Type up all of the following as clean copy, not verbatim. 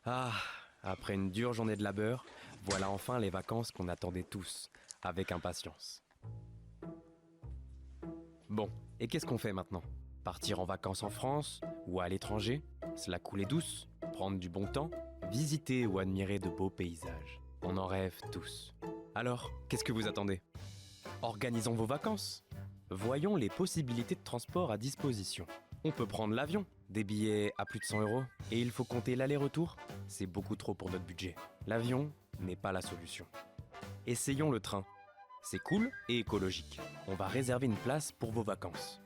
Ah, après une dure journée de labeur, voilà enfin les vacances qu'on attendait tous, avec impatience. Bon, et qu'est-ce qu'on fait maintenant? Partir en vacances en France ou à l'étranger? Se la couler douce? Prendre du bon temps? Visiter ou admirer de beaux paysages? On en rêve tous. Alors, qu'est-ce que vous attendez? Organisons vos vacances. Voyons les possibilités de transport à disposition. On peut prendre l'avion, des billets à plus de 100 euros, et il faut compter l'aller-retour. C'est beaucoup trop pour notre budget. L'avion n'est pas la solution. Essayons le train. C'est cool et écologique. On va réserver une place pour vos vacances.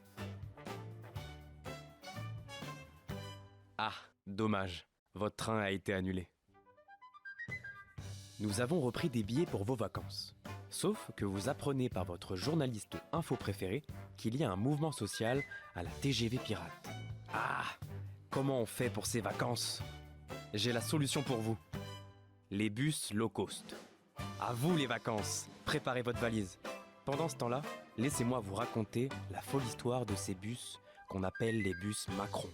Ah, dommage. Votre train a été annulé. Nous avons repris des billets pour vos vacances. Sauf que vous apprenez par votre journaliste info préféré qu'il y a un mouvement social à la TGV Pirate. Ah, comment on fait pour ces vacances? J'ai la solution pour vous. Les bus low cost. À vous les vacances. Préparez votre valise. Pendant ce temps-là, laissez-moi vous raconter la folle histoire de ces bus qu'on appelle les bus Macron.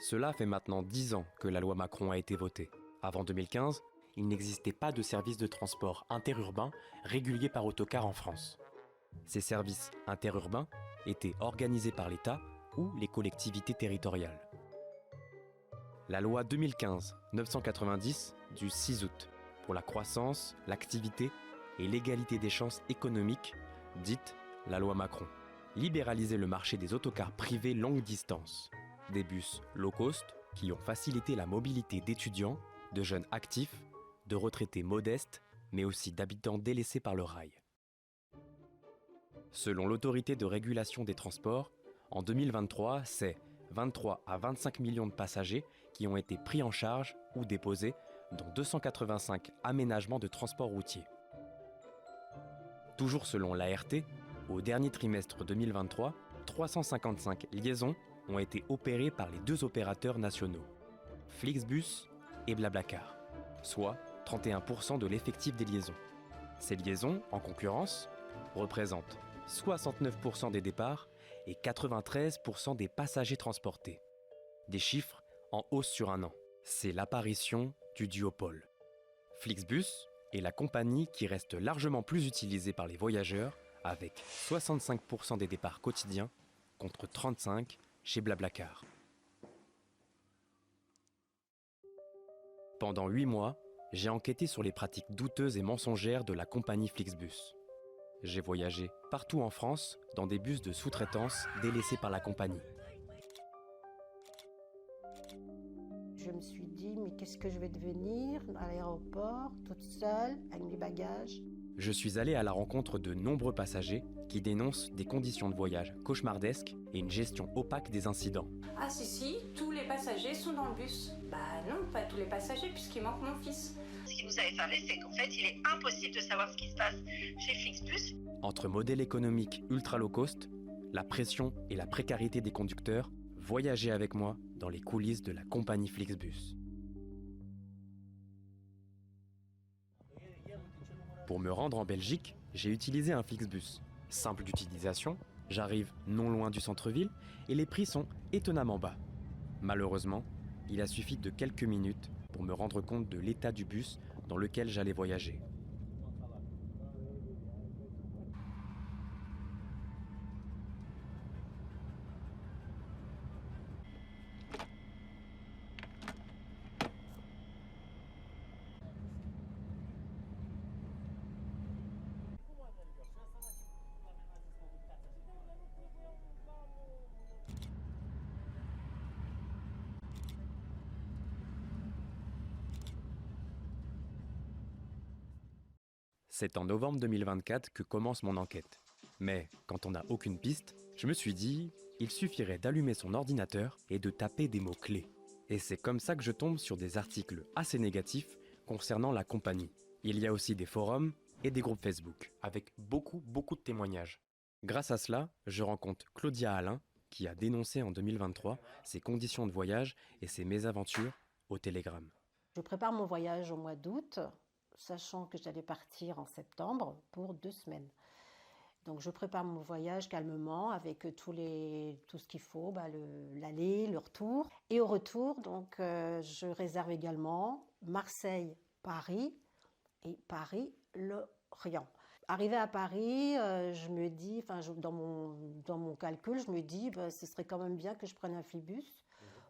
Cela fait maintenant 10 ans que la loi Macron a été votée. Avant 2015, il n'existait pas de service de transport interurbain régulier par autocar en France. Ces services interurbains étaient organisés par l'État ou les collectivités territoriales. La loi 2015-990 du 6 août pour la croissance, l'activité et l'égalité des chances économiques, dite la loi Macron, libéralisait le marché des autocars privés longue distance, des bus low cost qui ont facilité la mobilité d'étudiants, de jeunes actifs, de retraités modestes, mais aussi d'habitants délaissés par le rail. Selon l'autorité de régulation des transports, en 2023, c'est 23 à 25 millions de passagers qui ont été pris en charge ou déposés, dont 285 aménagements de transport routier. Toujours selon l'ART, au dernier trimestre 2023, 355 liaisons ont été opérées par les deux opérateurs nationaux, Flixbus et Blablacar, soit 31% de l'effectif des liaisons. Ces liaisons, en concurrence, représentent 69% des départs et 93% des passagers transportés. Des chiffres en hausse sur un an. C'est l'apparition du duopole. Flixbus est la compagnie qui reste largement plus utilisée par les voyageurs, avec 65% des départs quotidiens contre 35% chez Blablacar. Pendant 8 mois, j'ai enquêté sur les pratiques douteuses et mensongères de la compagnie Flixbus. J'ai voyagé partout en France dans des bus de sous-traitance délaissés par la compagnie. Je me suis dit, mais qu'est-ce que je vais devenir à l'aéroport, toute seule, avec mes bagages? Je suis allé à la rencontre de nombreux passagers qui dénoncent des conditions de voyage cauchemardesques et une gestion opaque des incidents. Ah si, tous les passagers sont dans le bus. Bah non, pas tous les passagers puisqu'il manque mon fils. Ce qui nous a effarés, c'est qu'en fait, il est impossible de savoir ce qui se passe chez Flixbus. Entre modèle économique ultra low cost, la pression et la précarité des conducteurs, voyagez avec moi dans les coulisses de la compagnie Flixbus. Pour me rendre en Belgique, j'ai utilisé un Flixbus. Simple d'utilisation, j'arrive non loin du centre-ville et les prix sont étonnamment bas. Malheureusement, il a suffi de quelques minutes pour me rendre compte de l'état du bus dans lequel j'allais voyager. C'est en novembre 2024 que commence mon enquête. Mais quand on n'a aucune piste, je me suis dit, il suffirait d'allumer son ordinateur et de taper des mots-clés. Et c'est comme ça que je tombe sur des articles assez négatifs concernant la compagnie. Il y a aussi des forums et des groupes Facebook, avec beaucoup de témoignages. Grâce à cela, je rencontre Claudia Alain, qui a dénoncé en 2023 ses conditions de voyage et ses mésaventures au Télégramme. Je prépare mon voyage au mois d'août, sachant que j'allais partir en septembre pour 2 semaines. Donc je prépare mon voyage calmement avec tout ce qu'il faut, l'aller, le retour. Et au retour, donc, je réserve également Marseille-Paris et Paris-Lorient. Arrivée à Paris, je me dis, dans mon calcul, je me dis, ce serait quand même bien que je prenne un Flixbus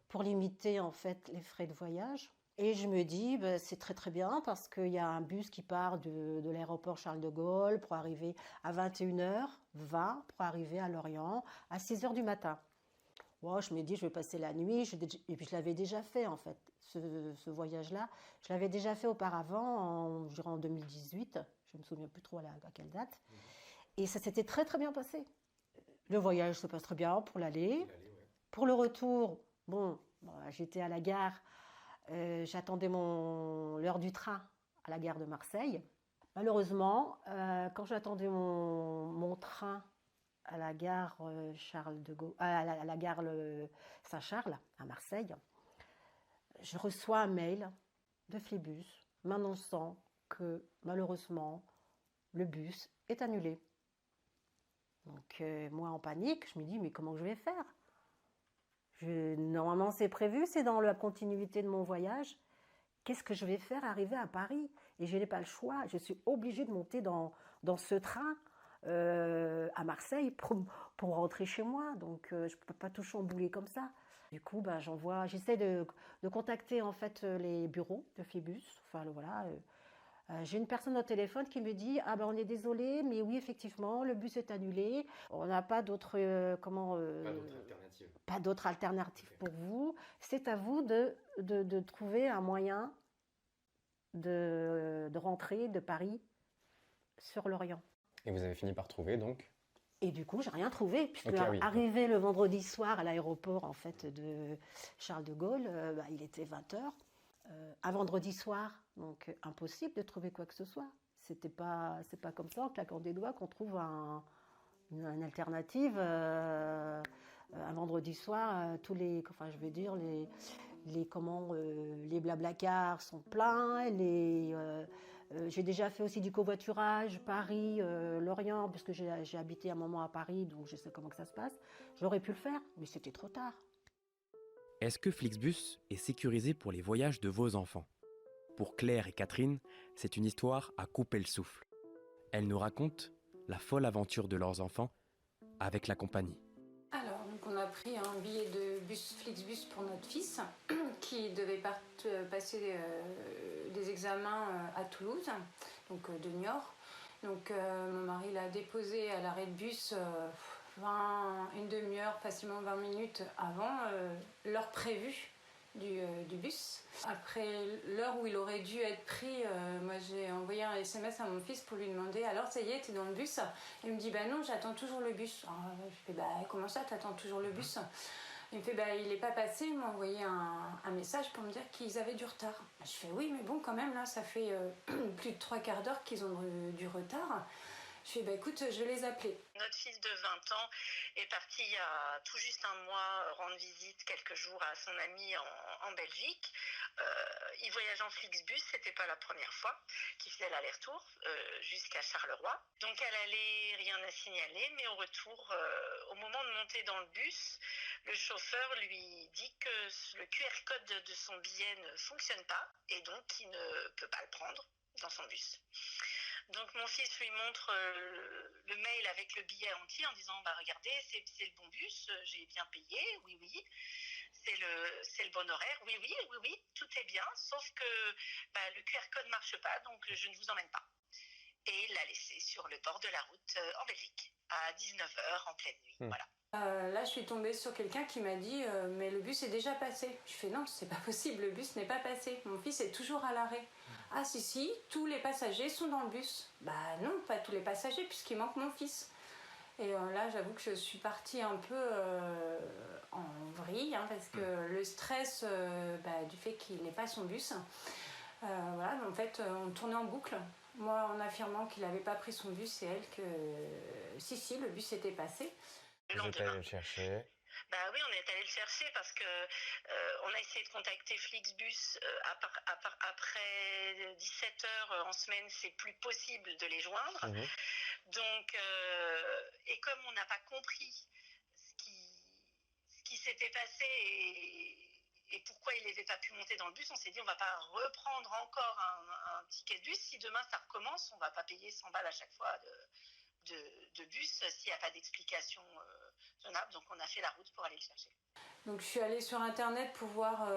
pour limiter en fait les frais de voyage. Et je me dis, c'est très très bien parce qu'il y a un bus qui part de l'aéroport Charles de Gaulle pour arriver à 21h20 pour arriver à Lorient à 6h du matin. Wow, je me dis, je vais passer la nuit. Et puis je l'avais déjà fait en fait, ce voyage-là. Je l'avais déjà fait auparavant, en 2018. Je ne me souviens plus trop à quelle date. Et ça s'était très très bien passé. Le voyage se passe très bien pour l'aller. Ouais. Pour le retour, j'étais à la gare. J'attendais l'heure du train à la gare de Marseille. Malheureusement, quand j'attendais mon train à la gare Charles de Gaulle, à la gare Saint-Charles à Marseille, je reçois un mail de Flixbus m'annonçant que malheureusement le bus est annulé. Donc moi en panique, je me dis mais comment je vais faire ? Normalement, c'est prévu, c'est dans la continuité de mon voyage. Qu'est-ce que je vais faire arriver à Paris ? Et je n'ai pas le choix. Je suis obligée de monter dans ce train à Marseille pour rentrer chez moi. Donc, je ne peux pas tout chambouler comme ça. Du coup, j'essaie de contacter en fait les bureaux de Flixbus. J'ai une personne au téléphone qui me dit « Ah on est désolé, mais oui, effectivement, le bus est annulé. On n'a pas d'autre pas d'autre alternative pour vous. C'est à vous de trouver un moyen de rentrer de Paris sur Lorient. » Et vous avez fini par trouver donc ? Et du coup, j'ai rien trouvé, puisque arrivé le vendredi soir à l'aéroport en fait, de Charles de Gaulle, il était 20h. Un vendredi soir, donc impossible de trouver quoi que ce soit. C'est pas comme ça, en claquant des doigts, qu'on trouve une alternative. Un vendredi soir, les Blablacar sont pleins. J'ai déjà fait aussi du covoiturage, Paris, Lorient, puisque j'ai habité un moment à Paris, donc je sais comment que ça se passe. J'aurais pu le faire, mais c'était trop tard. Est-ce que Flixbus est sécurisé pour les voyages de vos enfants ? Pour Claire et Catherine, c'est une histoire à couper le souffle. Elles nous racontent la folle aventure de leurs enfants avec la compagnie. Alors, donc on a pris un billet de bus Flixbus pour notre fils qui devait passer des examens à Toulouse, donc de Niort. Donc mon mari l'a déposé à l'arrêt de bus une demi-heure, facilement 20 minutes avant l'heure prévue du bus. Après l'heure où il aurait dû être pris, moi j'ai envoyé un SMS à mon fils pour lui demander « Alors ça y est, t'es dans le bus ?» Il me dit « Non, j'attends toujours le bus. » Je fais « Comment ça, t'attends toujours le bus ?» Il me fait il n'est pas passé. Il m'a envoyé un message pour me dire qu'ils avaient du retard. Je fais « Oui, mais bon, quand même, là, ça fait plus de 3/4 d'heure qu'ils ont du retard. » Je fais écoute, je vais les appeler. Notre fils de 20 ans est parti il y a tout juste un mois rendre visite quelques jours à son ami en Belgique. Il voyageait en Flixbus, c'était pas la première fois qu'il faisait l'aller-retour jusqu'à Charleroi. Donc à l'aller, rien à signaler, mais au retour, au moment de monter dans le bus, le chauffeur lui dit que le QR code de son billet ne fonctionne pas et donc il ne peut pas le prendre dans son bus. Donc mon fils lui montre le mail avec le billet entier en disant regardez, c'est le bon bus, j'ai bien payé, oui, c'est le bon horaire, oui, tout est bien, sauf que le QR code ne marche pas, donc je ne vous emmène pas. Et il l'a laissé sur le bord de la route en Belgique, à 19h en pleine nuit, voilà. Là, je suis tombée sur quelqu'un qui m'a dit mais le bus est déjà passé. Je fais non, c'est pas possible, le bus n'est pas passé. Mon fils est toujours à l'arrêt. Ah si, tous les passagers sont dans le bus. Non, pas tous les passagers puisqu'il manque mon fils. Et là, j'avoue que je suis partie un peu en vrille parce que le stress du fait qu'il n'ait pas son bus. En fait, on tournait en boucle. Moi, en affirmant qu'il n'avait pas pris son bus et elle que si, le bus était passé. Vous êtes allé le chercher. Bah oui, on est allé le chercher parce que on a essayé de contacter Flixbus. Après 17 heures en semaine, c'est plus possible de les joindre. Mhm. Donc, et comme on n'a pas compris ce qui s'était passé et pourquoi il n'avait pas pu monter dans le bus, on s'est dit on ne va pas reprendre encore un ticket de bus. Si demain ça recommence, on ne va pas payer 100 balles à chaque fois de bus s'il n'y a pas d'explication tenable. Donc on a fait la route pour aller le chercher. Donc je suis allée sur internet pour voir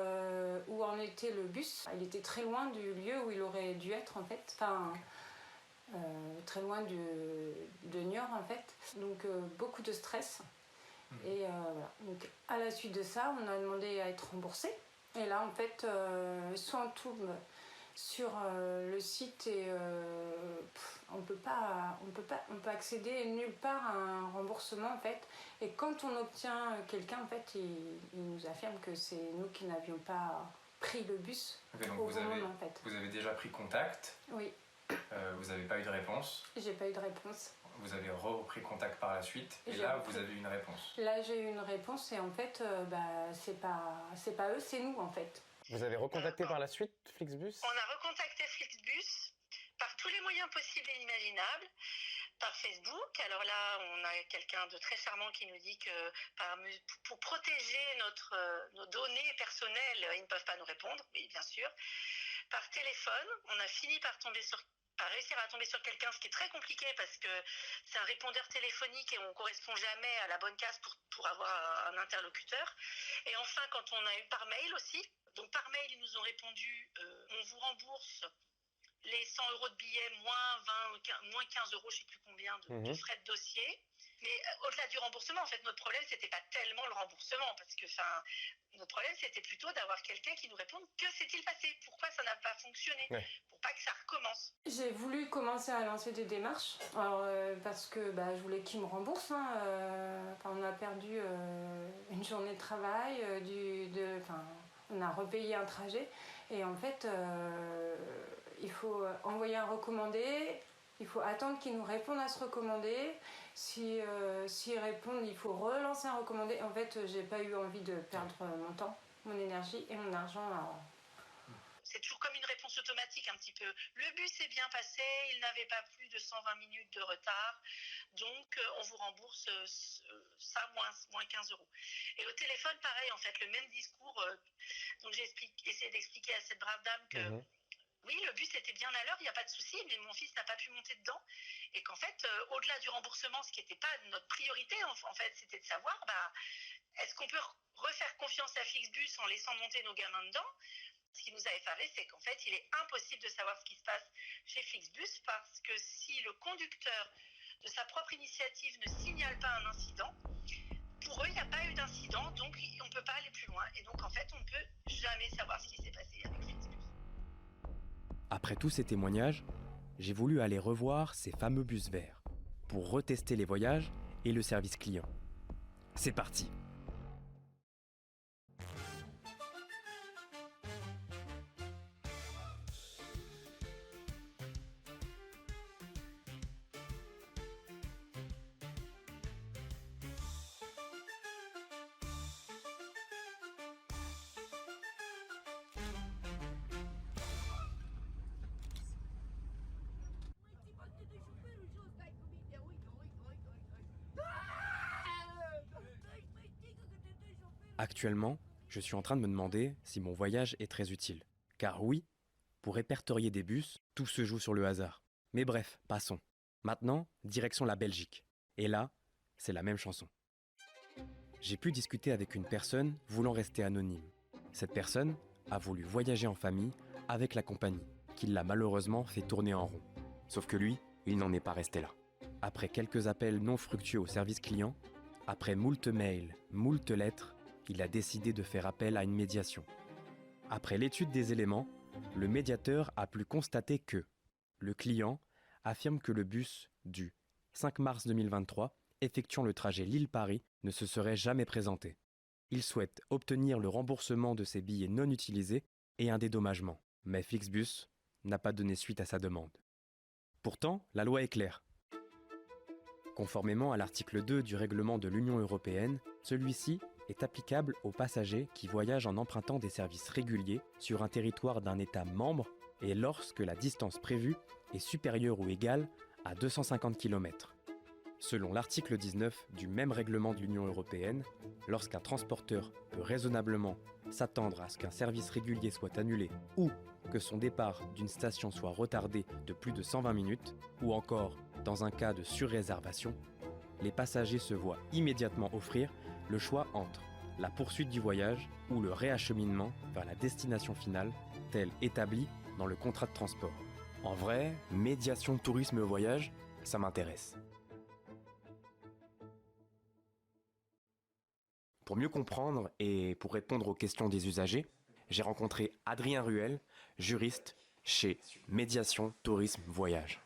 où en était le bus. Il était très loin du lieu où il aurait dû être en fait. Enfin, très loin de Niort en fait. Donc beaucoup de stress. Et voilà. Donc à la suite de ça, on a demandé à être remboursé. Et là en fait, soit on tombe sur le site et on peut accéder nulle part à un remboursement en fait. Et quand on obtient quelqu'un en fait, il nous affirme que c'est nous qui n'avions pas pris le bus donc au bon moment en fait. Vous avez déjà pris contact. Oui. Vous n'avez pas eu de réponse. J'ai pas eu de réponse. Vous avez repris contact par la suite et là vous avez eu une réponse. Là j'ai eu une réponse et en fait c'est pas eux, c'est nous en fait. Vous avez recontacté par la suite Flixbus ? On a recontacté Flixbus par tous les moyens possibles et imaginables, par Facebook. Alors là, on a quelqu'un de très charmant qui nous dit que pour protéger nos données personnelles, ils ne peuvent pas nous répondre, oui, bien sûr. Par téléphone, on a fini par réussir à tomber sur quelqu'un, ce qui est très compliqué parce que c'est un répondeur téléphonique et on ne correspond jamais à la bonne case pour avoir un interlocuteur. Et enfin, quand on a eu par mail aussi, donc par mail, ils nous ont répondu on vous rembourse les 100 € de billets, moins 15 €, je ne sais plus combien, de frais de dossier. Mais au-delà du remboursement, en fait, notre problème, ce n'était pas tellement le remboursement, parce que notre problème, c'était plutôt d'avoir quelqu'un qui nous réponde que s'est-il passé, pourquoi ça n'a pas fonctionné, pour pas que ça recommence. J'ai voulu commencer à lancer des démarches, alors, parce que je voulais qu'ils me remboursent. On a perdu une journée de travail, on a repayé un trajet, et en fait, il faut envoyer un recommandé. Il faut attendre qu'ils nous répondent à ce recommandé. S'ils répondent, il faut relancer un recommandé. En fait, j'ai pas eu envie de perdre mon temps, mon énergie et mon argent. C'est toujours comme une réponse automatique un petit peu. Le bus est bien passé, il n'avait pas plus de 120 minutes de retard, donc on vous rembourse ça moins 15 €. Et au téléphone, pareil, en fait, le même discours. Donc j'ai essayé d'expliquer à cette brave dame que oui, le bus était bien à l'heure, il n'y a pas de souci, mais mon fils n'a pas pu monter dedans. Et qu'en fait, au-delà du remboursement, ce qui n'était pas notre priorité, en fait, c'était de savoir, est-ce qu'on peut refaire confiance à Flixbus en laissant monter nos gamins dedans ? Ce qui nous a effarés, c'est qu'en fait, il est impossible de savoir ce qui se passe chez Flixbus parce que si le conducteur, de sa propre initiative, ne signale pas un incident, pour eux, il n'y a pas eu d'incident, donc on ne peut pas aller plus loin. Et donc, en fait, on ne peut jamais savoir ce qui s'est passé avec Flixbus. Après tous ces témoignages, j'ai voulu aller revoir ces fameux bus verts pour retester les voyages et le service client. C'est parti! Actuellement, je suis en train de me demander si mon voyage est très utile. Car oui, pour répertorier des bus, tout se joue sur le hasard. Mais bref, passons. Maintenant, direction la Belgique. Et là, c'est la même chanson. J'ai pu discuter avec une personne voulant rester anonyme. Cette personne a voulu voyager en famille avec la compagnie, qui l'a malheureusement fait tourner en rond. Sauf que lui, il n'en est pas resté là. Après quelques appels non fructueux au service client, après moult mails, moult lettres, il a décidé de faire appel à une médiation. Après l'étude des éléments, le médiateur a pu constater que le client affirme que le bus du 5 mars 2023 effectuant le trajet Lille-Paris ne se serait jamais présenté. Il souhaite obtenir le remboursement de ses billets non utilisés et un dédommagement. Mais Flixbus n'a pas donné suite à sa demande. Pourtant, la loi est claire. Conformément à l'article 2 du règlement de l'Union européenne, celui-ci est applicable aux passagers qui voyagent en empruntant des services réguliers sur un territoire d'un État membre et lorsque la distance prévue est supérieure ou égale à 250 km. Selon l'article 19 du même règlement de l'Union européenne, lorsqu'un transporteur peut raisonnablement s'attendre à ce qu'un service régulier soit annulé ou que son départ d'une station soit retardé de plus de 120 minutes, ou encore dans un cas de surréservation, les passagers se voient immédiatement offrir le choix entre la poursuite du voyage ou le réacheminement vers la destination finale, tel établi dans le contrat de transport. En vrai, médiation tourisme voyage, ça m'intéresse. Pour mieux comprendre et pour répondre aux questions des usagers, j'ai rencontré Adrien Ruel, juriste chez Médiation Tourisme Voyage.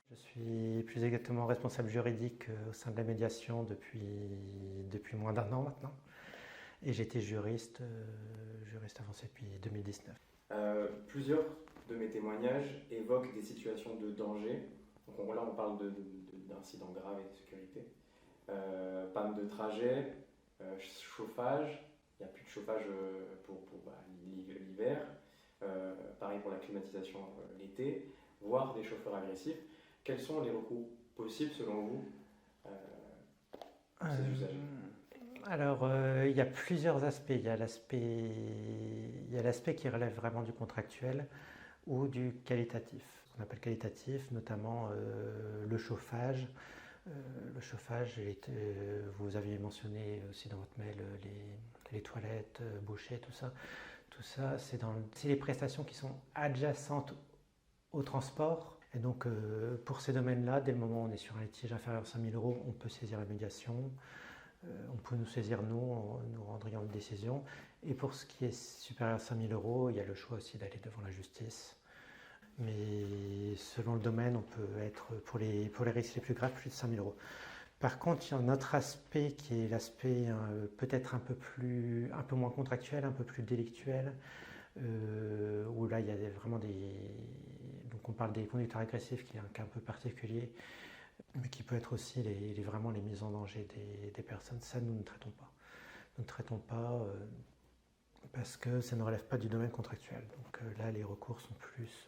Je suis plus exactement responsable juridique au sein de la médiation depuis moins d'1 an maintenant. Et j'étais juriste avancé depuis 2019. Plusieurs de mes témoignages évoquent des situations de danger. Donc là, on parle d'incidents graves et de sécurité. Panne de trajet, chauffage. Il n'y a plus de chauffage pour l'hiver. Pareil pour la climatisation l'été, voire des chauffeurs agressifs. Quels sont les recours possibles selon vous pour ces usagers ? Alors, il y a plusieurs aspects. Il y a l'aspect qui relève vraiment du contractuel ou du qualitatif. Ce qu'on appelle qualitatif, notamment le chauffage. Le chauffage, vous aviez mentionné aussi dans votre mail les toilettes, bouchées, tout ça. Tout ça, c'est les prestations qui sont adjacentes au transport. Et donc, pour ces domaines-là, dès le moment où on est sur un litige inférieur à 5 000 €, on peut saisir la médiation. On peut nous saisir, nous rendrions une décision. Et pour ce qui est supérieur à 5 000 €, il y a le choix aussi d'aller devant la justice. Mais selon le domaine, on peut être, pour les risques les plus graves, plus de 5 000 €. Par contre, il y a un autre aspect qui est l'aspect peut-être un peu moins contractuel, un peu plus délictuel, où là, il y a vraiment donc on parle des conducteurs agressifs, qui est un cas un peu particulier, mais qui peut être aussi vraiment les mises en danger des personnes. Ça, nous ne traitons pas. Nous ne traitons pas parce que ça ne relève pas du domaine contractuel. Donc là, les recours sont plus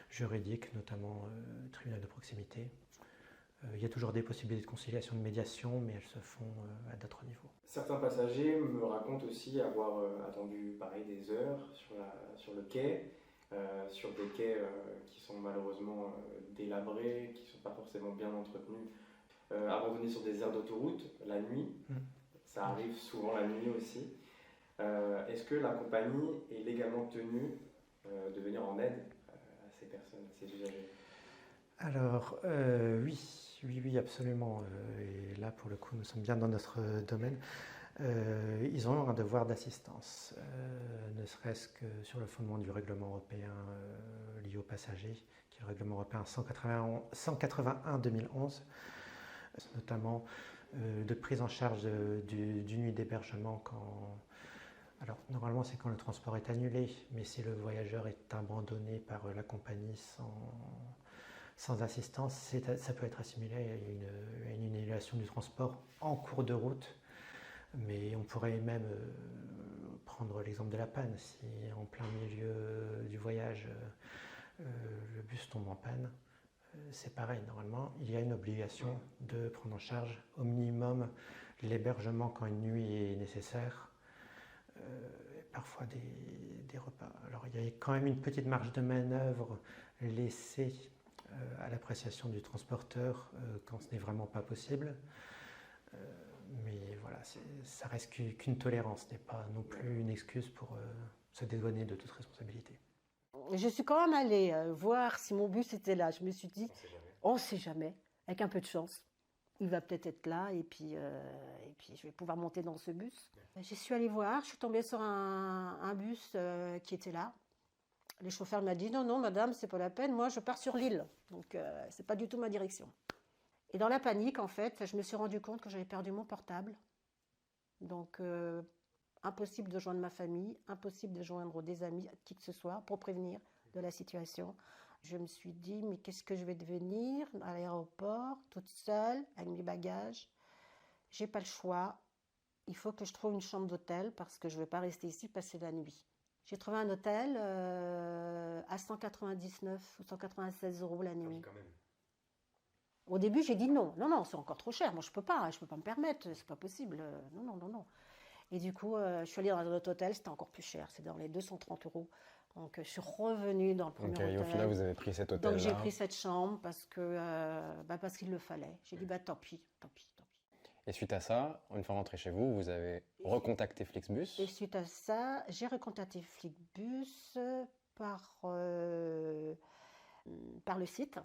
juridiques, notamment tribunal de proximité. Il y a toujours des possibilités de conciliation, de médiation, mais elles se font à d'autres niveaux. Certains passagers me racontent aussi avoir attendu pareil, des heures sur le quai, sur des quais qui sont malheureusement délabrés, qui ne sont pas forcément bien entretenus, abandonnés sur des aires d'autoroute la nuit. Ça arrive souvent la nuit aussi. Est-ce que la compagnie est légalement tenue de venir en aide à ces personnes, à ces usagers ? Alors, oui, absolument. Et là, pour le coup, nous sommes bien dans notre domaine. Ils ont un devoir d'assistance, ne serait-ce que sur le fondement du règlement européen lié aux passagers, qui est le règlement européen 181-2011, notamment de prise en charge d'une nuit d'hébergement alors, normalement, c'est quand le transport est annulé, mais si le voyageur est abandonné par la compagnie sans assistance, ça peut être assimilé à une annulation du transport en cours de route. Mais on pourrait même prendre l'exemple de la panne. Si en plein milieu du voyage, le bus tombe en panne, c'est pareil. Normalement, il y a une obligation de prendre en charge au minimum l'hébergement quand une nuit est nécessaire, et parfois des repas. Alors il y a quand même une petite marge de manœuvre laissée à l'appréciation du transporteur quand ce n'est vraiment pas possible. Mais voilà, ça reste qu'une tolérance, n'est pas non plus une excuse pour se dédouaner de toute responsabilité. Je suis quand même allée voir si mon bus était là. Je me suis dit, on ne sait jamais, avec un peu de chance, il va peut-être être là et puis je vais pouvoir monter dans ce bus. Je suis allée voir, je suis tombée sur un bus qui était là. Le chauffeur m'a dit, non, madame, c'est pas la peine, moi je pars sur l'île, donc c'est pas du tout ma direction. Et dans la panique, en fait, je me suis rendu compte que j'avais perdu mon portable. Donc, impossible de joindre ma famille, impossible de joindre des amis, qui que ce soit, pour prévenir de la situation. Je me suis dit, mais qu'est-ce que je vais devenir à l'aéroport, toute seule, avec mes bagages ? J'ai pas le choix. il faut que je trouve une chambre d'hôtel parce que je ne vais pas rester ici passer la nuit. J'ai trouvé un hôtel à 199 ou 196 € la nuit. Quand même. Au début, j'ai dit non, c'est encore trop cher. Moi, je peux pas me permettre, c'est pas possible. Non. Et du coup, je suis allée dans un autre hôtel, c'était encore plus cher, c'est dans les 230 €. Donc, je suis revenue dans le premier hôtel. Et au final, vous avez pris cet hôtel-là. Donc, j'ai pris cette chambre parce qu'il le fallait. J'ai dit, tant pis. Et suite à ça, une fois rentré chez vous, vous avez recontacté Flixbus. Et suite à ça, j'ai recontacté Flixbus par le site,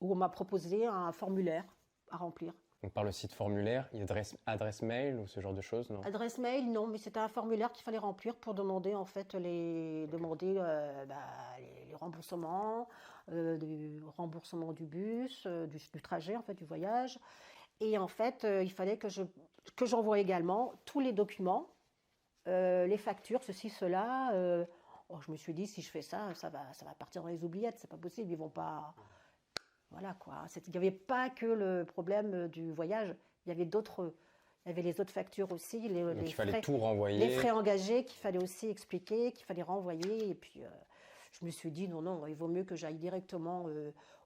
où on m'a proposé un formulaire à remplir. Donc par le site formulaire, il y a adresse mail ou ce genre de choses, non? Adresse mail, non, mais c'était un formulaire qu'il fallait remplir pour demander en fait les remboursements, du remboursement du bus, du trajet en fait, du voyage. Et en fait, il fallait que j'envoie également tous les documents, les factures, ceci, cela. Je me suis dit, si je fais ça, ça va partir dans les oubliettes, c'est pas possible, ils vont pas. Voilà quoi. Il n'y avait pas que le problème du voyage, il y avait les autres factures aussi, Donc il fallait tout renvoyer. Les frais engagés qu'il fallait aussi expliquer, qu'il fallait renvoyer. Et puis je me suis dit non, il vaut mieux que j'aille directement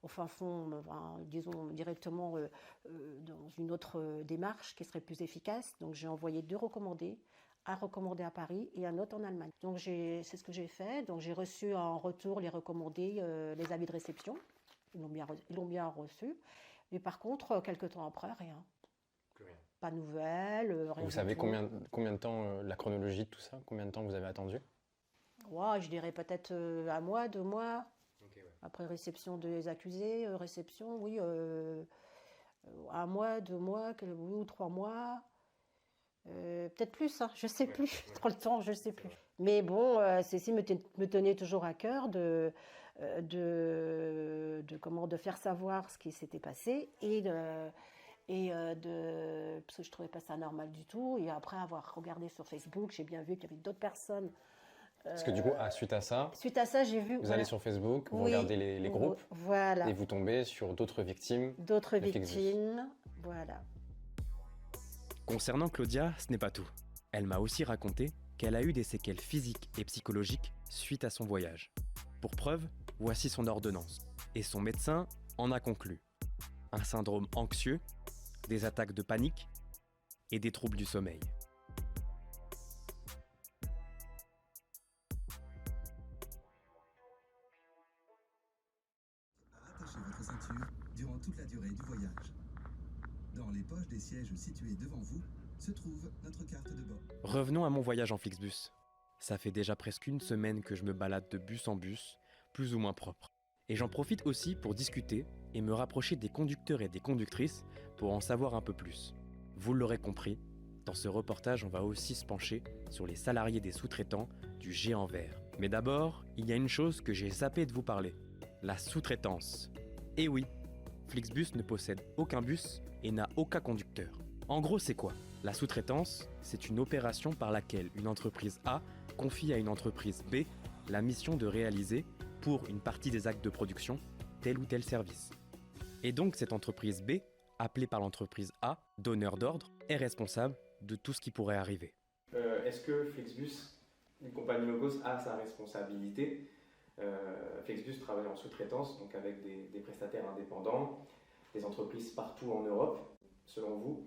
au fin fond, disons directement dans une autre démarche qui serait plus efficace. Donc j'ai envoyé 2 recommandés, un recommandé à Paris et un autre en Allemagne. Donc c'est ce que j'ai fait. Donc j'ai reçu en retour les recommandés, les avis de réception. Ils l'ont bien reçu. Mais par contre, quelques temps après, rien. Plus rien. Pas de nouvelles, rien. Vous savez combien de temps, la chronologie de tout ça, combien de temps vous avez attendu? Je dirais peut-être 1 mois, 2 mois. Okay, ouais. Après réception des accusés, oui, 1 mois, 2 mois, ou 3 mois. Peut-être plus, je ne sais plus. Trop le temps, je ne sais plus. Mais bon, ceci me tenait toujours à cœur de faire savoir ce qui s'était passé parce que je trouvais pas ça normal du tout. Et après avoir regardé sur Facebook, j'ai bien vu qu'il y avait d'autres personnes. Parce que du coup, suite à ça, j'ai vu. Vous allez sur Facebook, vous regardez les groupes, voilà. Et vous tombez sur d'autres victimes. D'autres victimes, voilà. Concernant Claudia, ce n'est pas tout. Elle m'a aussi raconté qu'elle a eu des séquelles physiques et psychologiques suite à son voyage. Pour preuve, voici son ordonnance. Et son médecin en a conclu un syndrome anxieux, des attaques de panique et des troubles du sommeil. Attachez votre ceinture durant toute la durée du voyage. Dans les poches des sièges situés devant vous se trouve notre carte de bord. Revenons à mon voyage en Flixbus. Ça fait déjà presque 1 semaine que je me balade de bus en bus, plus ou moins propre. Et j'en profite aussi pour discuter et me rapprocher des conducteurs et des conductrices pour en savoir un peu plus. Vous l'aurez compris, dans ce reportage, on va aussi se pencher sur les salariés des sous-traitants du géant vert. Mais d'abord, il y a une chose que j'ai zappé de vous parler, la sous-traitance. Et oui, Flixbus ne possède aucun bus et n'a aucun conducteur. En gros, c'est quoi? La sous-traitance, c'est une opération par laquelle une entreprise A confie à une entreprise B la mission de réaliser, pour une partie des actes de production, tel ou tel service. Et donc cette entreprise B, appelée par l'entreprise A, donneur d'ordre, est responsable de tout ce qui pourrait arriver. Est-ce que Flixbus, une compagnie low cost, a sa responsabilité? Flixbus travaille en sous-traitance, donc avec des prestataires indépendants, des entreprises partout en Europe. Selon vous,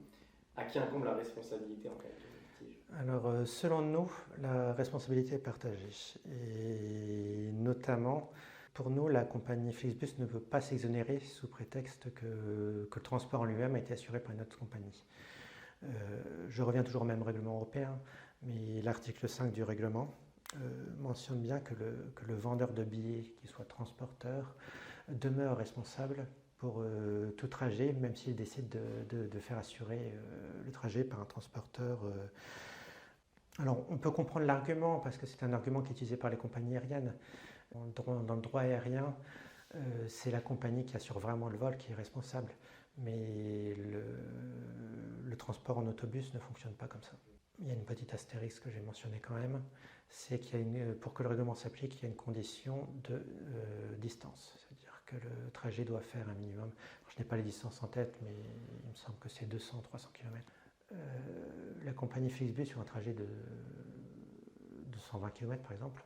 à qui incombe la responsabilité en cas de litige? Alors, selon nous, la responsabilité est partagée. Et notamment, pour nous, la compagnie Flixbus ne peut pas s'exonérer sous prétexte que le transport en lui-même a été assuré par une autre compagnie. Je reviens toujours au même règlement européen, mais l'article 5 du règlement mentionne bien que le vendeur de billets, qu'il soit transporteur, demeure responsable pour tout trajet, même s'il décide de faire assurer le trajet par un transporteur. Alors, on peut comprendre l'argument, parce que c'est un argument qui est utilisé par les compagnies aériennes. Dans le droit aérien, c'est la compagnie qui assure vraiment le vol qui est responsable. Mais le transport en autobus ne fonctionne pas comme ça. Il y a une petite astérisque que j'ai mentionnée quand même, c'est pour que le règlement s'applique, il y a une condition de distance. C'est-à-dire que le trajet doit faire un minimum. Alors, je n'ai pas les distances en tête, mais il me semble que c'est 200-300 km. La compagnie Flixbus, sur un trajet de 120 km par exemple,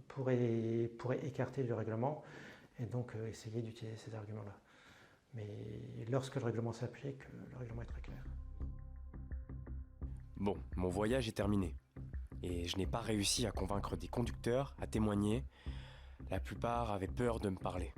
pourrait écarter le règlement et donc essayer d'utiliser ces arguments-là. Mais lorsque le règlement s'applique, le règlement est très clair. Bon, mon voyage est terminé. Et je n'ai pas réussi à convaincre des conducteurs à témoigner. La plupart avaient peur de me parler.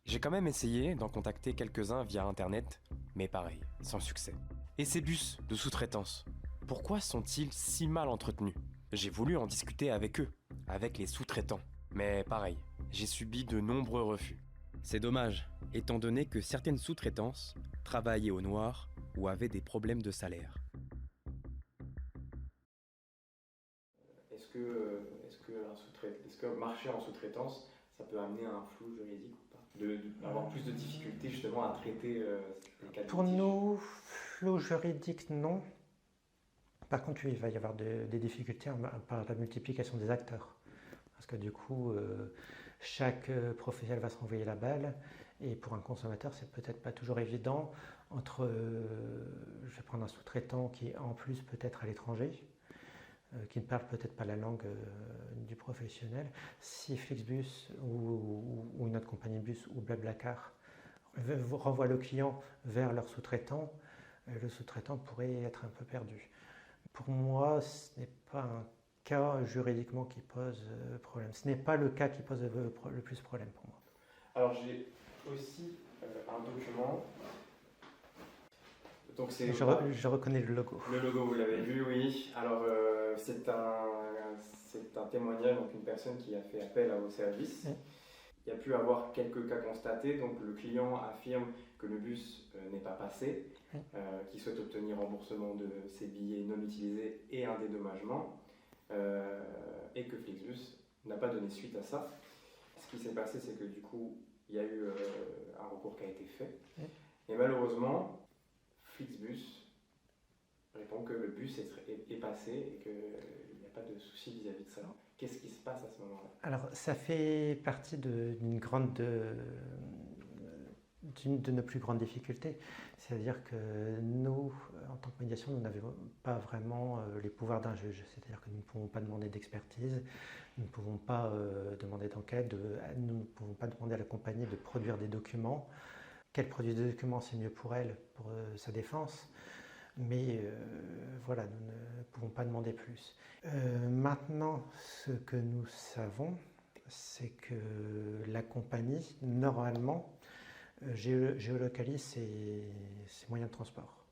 J'ai quand même essayé d'en contacter quelques-uns via Internet, mais pareil, sans succès. Et ces bus de sous-traitance, pourquoi sont-ils si mal entretenus ? J'ai voulu en discuter avec eux, avec les sous-traitants. Mais pareil, j'ai subi de nombreux refus. C'est dommage, étant donné que certaines sous-traitances travaillaient au noir ou avaient des problèmes de salaire. Est-ce que marcher en sous-traitance, ça peut amener à un flou juridique ou pas, d'avoir plus de difficultés justement à traiter les cas de Pour litige? nous, flou juridique, non. Par contre, oui, il va y avoir des difficultés par la multiplication des acteurs. Parce que du coup, chaque professionnel va se renvoyer la balle. Et pour un consommateur, c'est peut-être pas toujours évident entre, je vais prendre un sous-traitant qui en plus peut être à l'étranger, qui ne parle peut-être pas la langue du professionnel. Si Flixbus ou une autre compagnie de bus ou Blablacar renvoie le client vers leur sous-traitant, le sous-traitant pourrait être un peu perdu. Pour moi, ce n'est pas un cas juridiquement qui pose problème. Ce n'est pas le cas qui pose le plus problème pour moi. Alors j'ai aussi un document. Donc je reconnais le logo. Le logo, vous l'avez vu, oui. Alors c'est un témoignage, donc une personne qui a fait appel au service. Oui. Il y a pu avoir quelques cas constatés. Donc le client affirme que le bus n'est pas passé, oui. Qu'il souhaite obtenir remboursement de ses billets non utilisés et un dédommagement, et que Flixbus n'a pas donné suite à ça. Ce qui s'est passé, c'est que du coup, il y a eu un recours qui a été fait. Oui. Et malheureusement, Flixbus répond que le bus est passé et qu'il n'y a pas de souci vis-à-vis de ça. Qu'est-ce qui se passe à ce moment-là ? Alors, ça fait partie d'une de nos plus grandes difficultés. C'est-à-dire que nous, en tant que médiation, nous n'avons pas vraiment les pouvoirs d'un juge. C'est-à-dire que nous ne pouvons pas demander d'expertise, nous ne pouvons pas demander d'enquête, nous ne pouvons pas demander à la compagnie de produire des documents. Qu'elle produise des documents, c'est mieux pour elle, pour sa défense. Mais voilà, nous ne pouvons pas demander plus. Maintenant, ce que nous savons, c'est que la compagnie, normalement, géolocalise ses moyens de transport.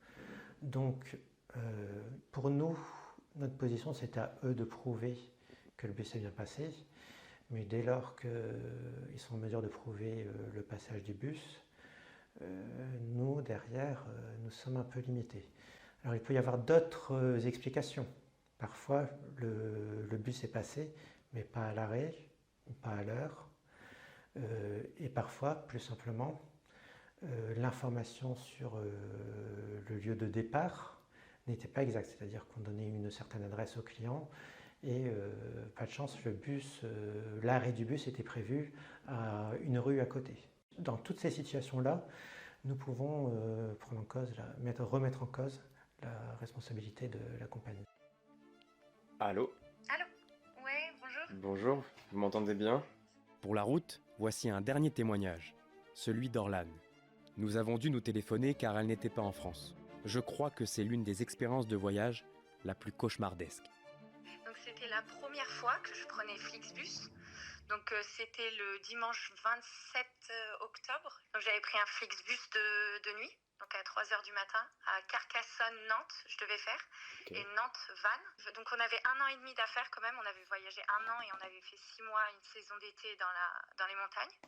Donc, pour nous, notre position, c'est à eux de prouver que le bus est bien passé. Mais dès lors qu'ils sont en mesure de prouver le passage du bus, nous, derrière, nous sommes un peu limités. Alors, il peut y avoir d'autres explications. Parfois, le bus est passé, mais pas à l'arrêt, pas à l'heure. Et parfois, plus simplement, l'information sur le lieu de départ n'était pas exacte. C'est-à-dire qu'on donnait une certaine adresse au client et pas de chance, l'arrêt du bus était prévu à une rue à côté. Dans toutes ces situations-là, nous pouvons remettre en cause la responsabilité de la compagnie. Allô ? Allô ? Ouais, bonjour. Bonjour, vous m'entendez bien ? Pour la route, voici un dernier témoignage, celui d'Orlane. Nous avons dû nous téléphoner car elle n'était pas en France. Je crois que c'est l'une des expériences de voyage la plus cauchemardesque. Donc c'était la première fois que je prenais Flixbus. Donc c'était le dimanche 27 octobre. Donc j'avais pris un Flixbus de nuit, donc à 3h du matin, à Carcassonne-Nantes, je devais faire, okay. Et Nantes-Vannes. Donc on avait 1 an et demi d'affaires quand même, on avait voyagé 1 an et on avait fait 6 mois, une saison d'été dans les montagnes.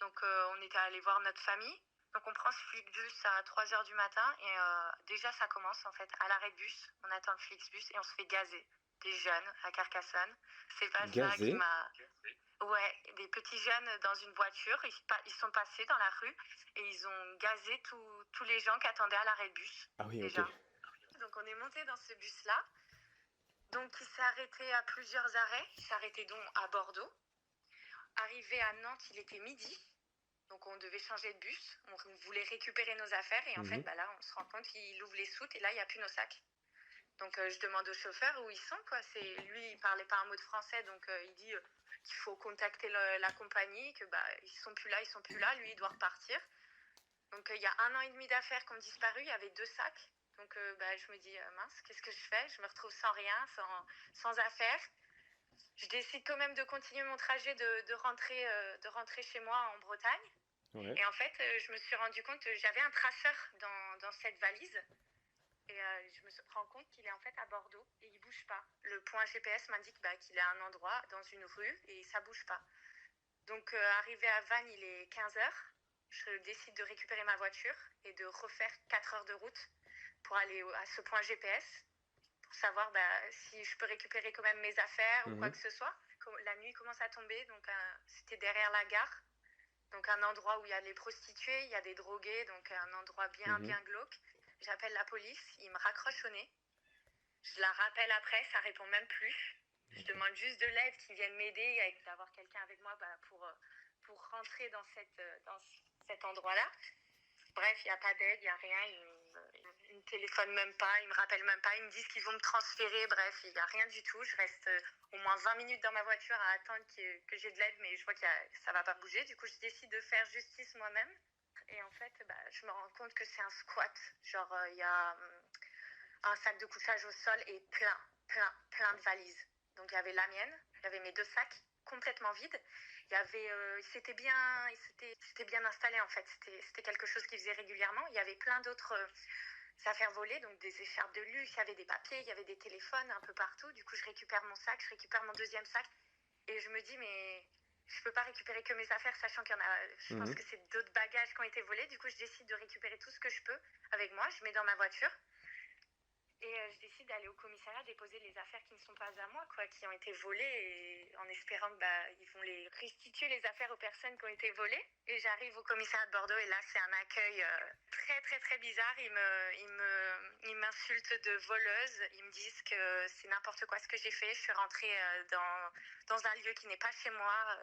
Donc on était allé voir notre famille. Donc on prend ce Flixbus à 3h du matin et déjà ça commence en fait à l'arrêt de bus, on attend le Flixbus et on se fait gazer. Des jeunes à Carcassonne. C'est pas ça qui m'a... Ouais, des petits jeunes dans une voiture, ils sont passés dans la rue et ils ont gazé tous les gens qui attendaient à l'arrêt de bus. Ah oui, déjà. Ok. Donc on est monté dans ce bus-là. Donc il s'est arrêté à plusieurs arrêts. Il s'est arrêté donc à Bordeaux. Arrivé à Nantes, il était midi. Donc on devait changer de bus, on voulait récupérer nos affaires et en fait là on se rend compte qu'il ouvre les soutes et là il n'y a plus nos sacs. Donc je demande au chauffeur où ils sont quoi. Lui il parlait pas un mot de français donc il dit qu'il faut contacter la compagnie, que ils sont plus là, lui il doit repartir. Donc il y a 1 an et demi d'affaires qui ont disparu, il y avait 2 sacs. Donc je me dis mince, qu'est-ce que je fais? Je me retrouve sans rien, sans affaires. Je décide quand même de continuer mon trajet de rentrer chez moi en Bretagne. Ouais. Et en fait, je me suis rendu compte que j'avais un traceur dans cette valise. Et je me rends compte qu'il est en fait à Bordeaux et il bouge pas. Le point GPS m'indique qu'il est à un endroit, dans une rue, et ça bouge pas. Donc arrivé à Vannes, il est 15h. Je décide de récupérer ma voiture et de refaire 4 heures de route pour aller à ce point GPS, pour savoir si je peux récupérer quand même mes affaires ou quoi que ce soit. La nuit commence à tomber, donc c'était derrière la gare. Donc un endroit où il y a les prostituées, il y a des drogués, donc un endroit bien glauque. J'appelle la police, ils me raccrochent au nez. Je la rappelle après, ça répond même plus. Je demande juste de l'aide, qu'ils viennent m'aider, d'avoir quelqu'un avec moi pour rentrer dans cet endroit-là. Bref, il n'y a pas d'aide, il n'y a rien. Ils me téléphonent même pas, ils me rappellent même pas. Ils me disent qu'ils vont me transférer. Bref, il n'y a rien du tout. Je reste au moins 20 minutes dans ma voiture à attendre que j'ai de l'aide, mais je vois que ça ne va pas bouger. Du coup, je décide de faire justice moi-même. Et en fait, je me rends compte que c'est un squat. Genre, il y a un sac de couchage au sol et plein de valises. Donc, il y avait la mienne, il y avait mes 2 sacs complètement vides. Il y avait, c'était bien installé en fait. C'était quelque chose qu'ils faisaient régulièrement. Il y avait plein d'autres affaires volées, donc des écharpes de luxe, il y avait des papiers, il y avait des téléphones un peu partout. Du coup, je récupère mon sac, je récupère mon 2e sac et je me dis mais je peux pas récupérer que mes affaires, sachant qu'il y en a. Je pense que c'est d'autres bagages qui ont été volés. Du coup, je décide de récupérer tout ce que je peux avec moi. Je mets dans ma voiture. Et je décide d'aller au commissariat déposer les affaires qui ne sont pas à moi, quoi, qui ont été volées, et en espérant qu'ils vont les restituer les affaires aux personnes qui ont été volées. Et j'arrive au commissariat de Bordeaux et là c'est un accueil très très très bizarre. Ils m'insultent de voleuse. Ils me disent que c'est n'importe quoi ce que j'ai fait. Je suis rentrée dans un lieu qui n'est pas chez moi.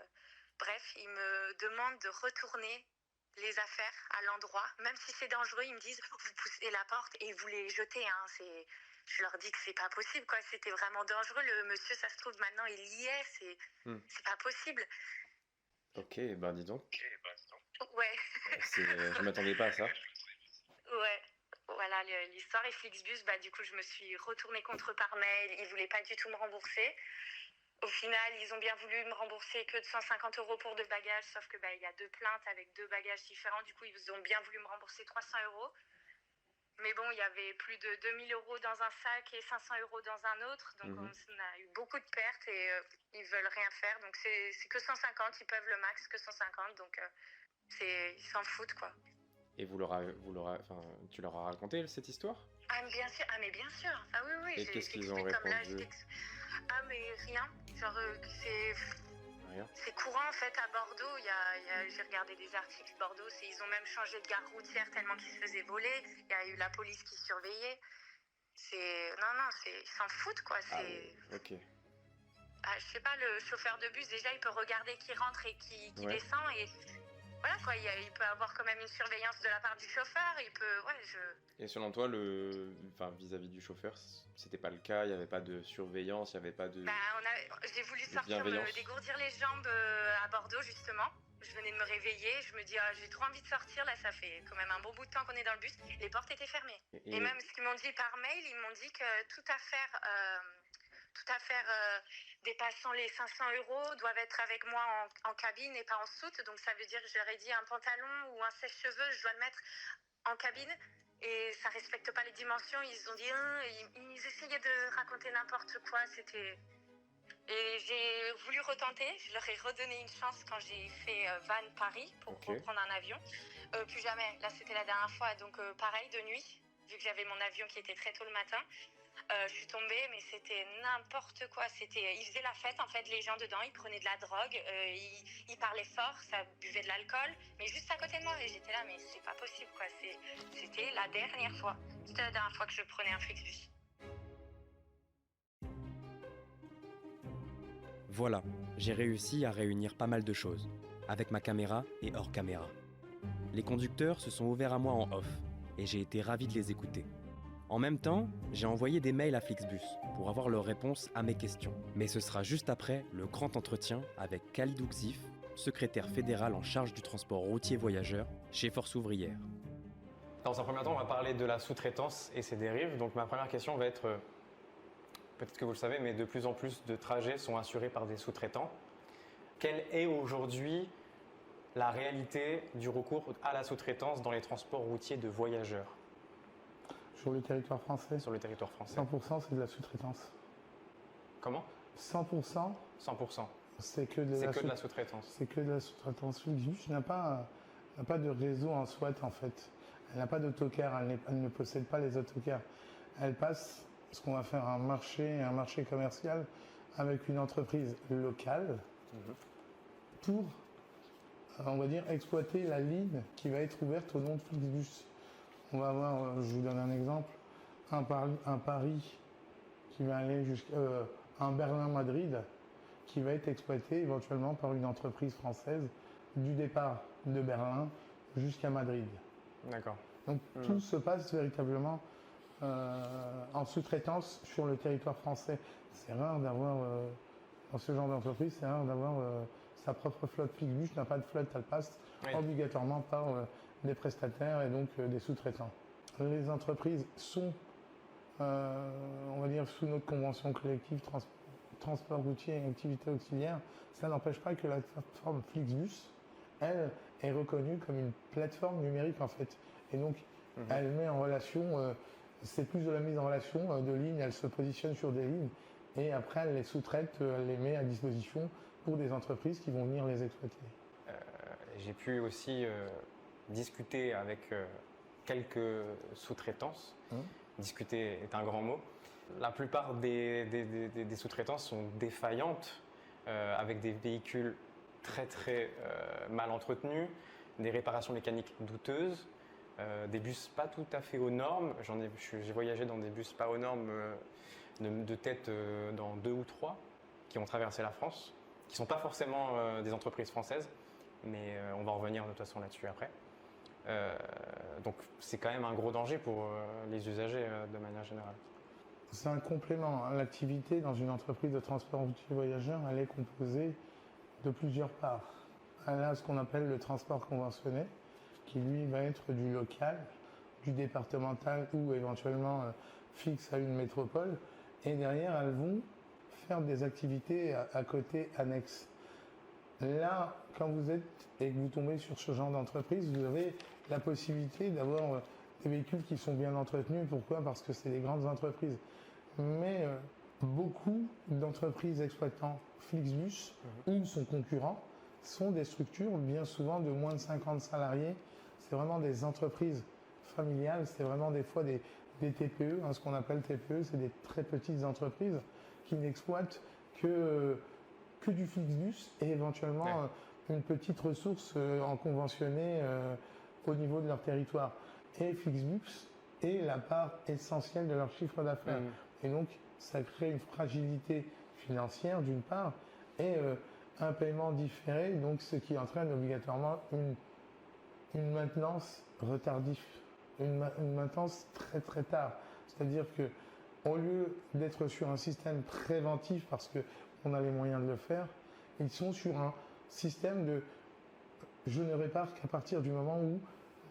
Bref, ils me demandent de retourner les affaires à l'endroit, même si c'est dangereux, ils me disent vous poussez la porte et vous les jetez. Je leur dis que c'est pas possible, quoi. C'était vraiment dangereux. Le monsieur, ça se trouve maintenant, il y est. C'est pas possible. Ok, dis donc. Ouais. Je m'attendais pas à ça. Ouais. Voilà l'histoire. Et Flixbus, du coup, je me suis retournée contre par mail. Ils voulaient pas du tout me rembourser. Au final, ils ont bien voulu me rembourser que de 150 € pour 2 bagages, sauf que il y a 2 plaintes avec 2 bagages différents. Du coup, ils ont bien voulu me rembourser 300 €. Mais bon, il y avait plus de 2000 € dans un sac et 500 € dans un autre. Donc, on a eu beaucoup de pertes et ils veulent rien faire. Donc, c'est que 150. Ils peuvent le max que 150. Donc, ils s'en foutent, quoi. Et tu leur as raconté cette histoire? Ah, mais bien sûr. Ah, mais bien sûr. Ah oui. Et qu'est-ce qu'ils ont répondu? Ah, mais rien. Genre, c'est courant en fait à Bordeaux. J'ai regardé des articles Bordeaux. Ils ont même changé de gare routière tellement qu'ils se faisaient voler. Il y a eu la police qui surveillait. Ils s'en foutent quoi. Ok. Je sais pas, le chauffeur de bus déjà il peut regarder qui rentre et qui descend et voilà quoi. Il peut avoir quand même une surveillance de la part du chauffeur. Et selon toi, vis-à-vis du chauffeur, c'était pas le cas, il n'y avait pas de surveillance, il n'y avait pas de. J'ai voulu sortir me dégourdir les jambes à Bordeaux justement. Je venais de me réveiller, je me dis j'ai trop envie de sortir, là ça fait quand même un bon bout de temps qu'on est dans le bus. Les portes étaient fermées. Et même ce qu'ils m'ont dit par mail, ils m'ont dit que toute affaire dépassant les 500 € doivent être avec moi en cabine et pas en soute. Donc ça veut dire que je leur ai dit un pantalon ou un sèche-cheveux, je dois le mettre en cabine. Et ça respecte pas les dimensions. Ils ont dit ils essayaient de raconter n'importe quoi. Et j'ai voulu retenter. Je leur ai redonné une chance quand j'ai fait Vannes-Paris pour reprendre un avion. Plus jamais. Là, c'était la dernière fois. Donc pareil, de nuit, vu que j'avais mon avion qui était très tôt le matin. Je suis tombée, mais c'était n'importe quoi. Ils faisaient la fête, en fait, les gens dedans. Ils prenaient de la drogue, ils parlaient fort, ça buvait de l'alcool, mais juste à côté de moi. Et j'étais là, mais c'est pas possible, quoi. C'était la dernière fois. C'était la dernière fois que je prenais un Flixbus. Voilà, j'ai réussi à réunir pas mal de choses. avec ma caméra et hors caméra. Les conducteurs se sont ouverts à moi en off et j'ai été ravi de les écouter. En même temps, j'ai envoyé des mails à Flixbus pour avoir leurs réponses à mes questions. Mais ce sera juste après le grand entretien avec Khalid Ouzif, secrétaire fédéral en charge du transport routier voyageurs chez Force Ouvrière. Dans un premier temps, on va parler de la sous-traitance et ses dérives. Donc ma première question va être, peut-être que vous le savez, mais de plus en plus de trajets sont assurés par des sous-traitants. Quelle est aujourd'hui la réalité du recours à la sous-traitance dans les transports routiers de voyageurs? Sur le territoire français, Sur le territoire français. 100% c'est de la sous-traitance. Comment? 100%, 100%. c'est que de la sous-traitance. C'est que de la sous-traitance. Flixbus n'a pas de réseau en soi en fait. Elle n'a pas d'autocar, elle ne possède pas les autocars. Elle passe ce qu'on va faire un marché commercial avec une entreprise locale pour, on va dire, exploiter la ligne qui va être ouverte au nom de Flixbus. On va avoir, je vous donne un exemple, un Paris qui va aller jusqu'à un Berlin-Madrid qui va être exploité éventuellement par une entreprise française du départ de Berlin jusqu'à Madrid. D'accord. Donc tout se passe véritablement en sous-traitance sur le territoire français. C'est rare d'avoir, dans ce genre d'entreprise, c'est rare d'avoir sa propre flotte. Flixbus n'a pas de flotte, elle passe obligatoirement par des prestataires et donc des sous-traitants. Les entreprises sont, on va dire, sous notre convention collective transport routier et activités auxiliaires. Ça n'empêche pas que la plateforme Flixbus, elle, est reconnue comme une plateforme numérique en fait. Et donc, elle met en relation, c'est plus de la mise en relation de lignes, elle se positionne sur des lignes et après elle les sous-traite, elle les met à disposition pour des entreprises qui vont venir les exploiter. J'ai pu aussi discuter avec quelques sous-traitances. Discuter est un grand mot. La plupart des sous-traitances sont défaillantes, avec des véhicules très mal entretenus, des réparations mécaniques douteuses, des bus pas tout à fait aux normes. J'ai voyagé dans des bus pas aux normes de tête dans 2 ou 3 qui ont traversé la France, qui ne sont pas forcément des entreprises françaises, mais on va revenir de toute façon là-dessus après. Donc c'est quand même un gros danger pour les usagers de manière générale. C'est un complément. L'activité dans une entreprise de transport routier voyageur, elle est composée de plusieurs parts. Elle a ce qu'on appelle le transport conventionné, qui lui va être du local, du départemental ou éventuellement fixe à une métropole. Et derrière, elles vont faire des activités à côté annexes. Là, quand vous êtes et que vous tombez sur ce genre d'entreprise, vous avez la possibilité d'avoir des véhicules qui sont bien entretenus. Pourquoi? Parce que c'est des grandes entreprises. Mais beaucoup d'entreprises exploitant Flixbus ou son concurrent sont des structures bien souvent de moins de 50 salariés. C'est vraiment des entreprises familiales, c'est vraiment des fois des TPE, ce qu'on appelle TPE, c'est des très petites entreprises qui n'exploitent que du Flixbus et éventuellement une petite ressource en conventionné au niveau de leur territoire. Et Flixbus est la part essentielle de leur chiffre d'affaires. Et donc, ça crée une fragilité financière d'une part et un paiement différé, donc ce qui entraîne obligatoirement une maintenance retardive, une maintenance très tard. C'est-à-dire que au lieu d'être sur un système préventif parce qu'on a les moyens de le faire, ils sont sur un système de je ne répare qu'à partir du moment où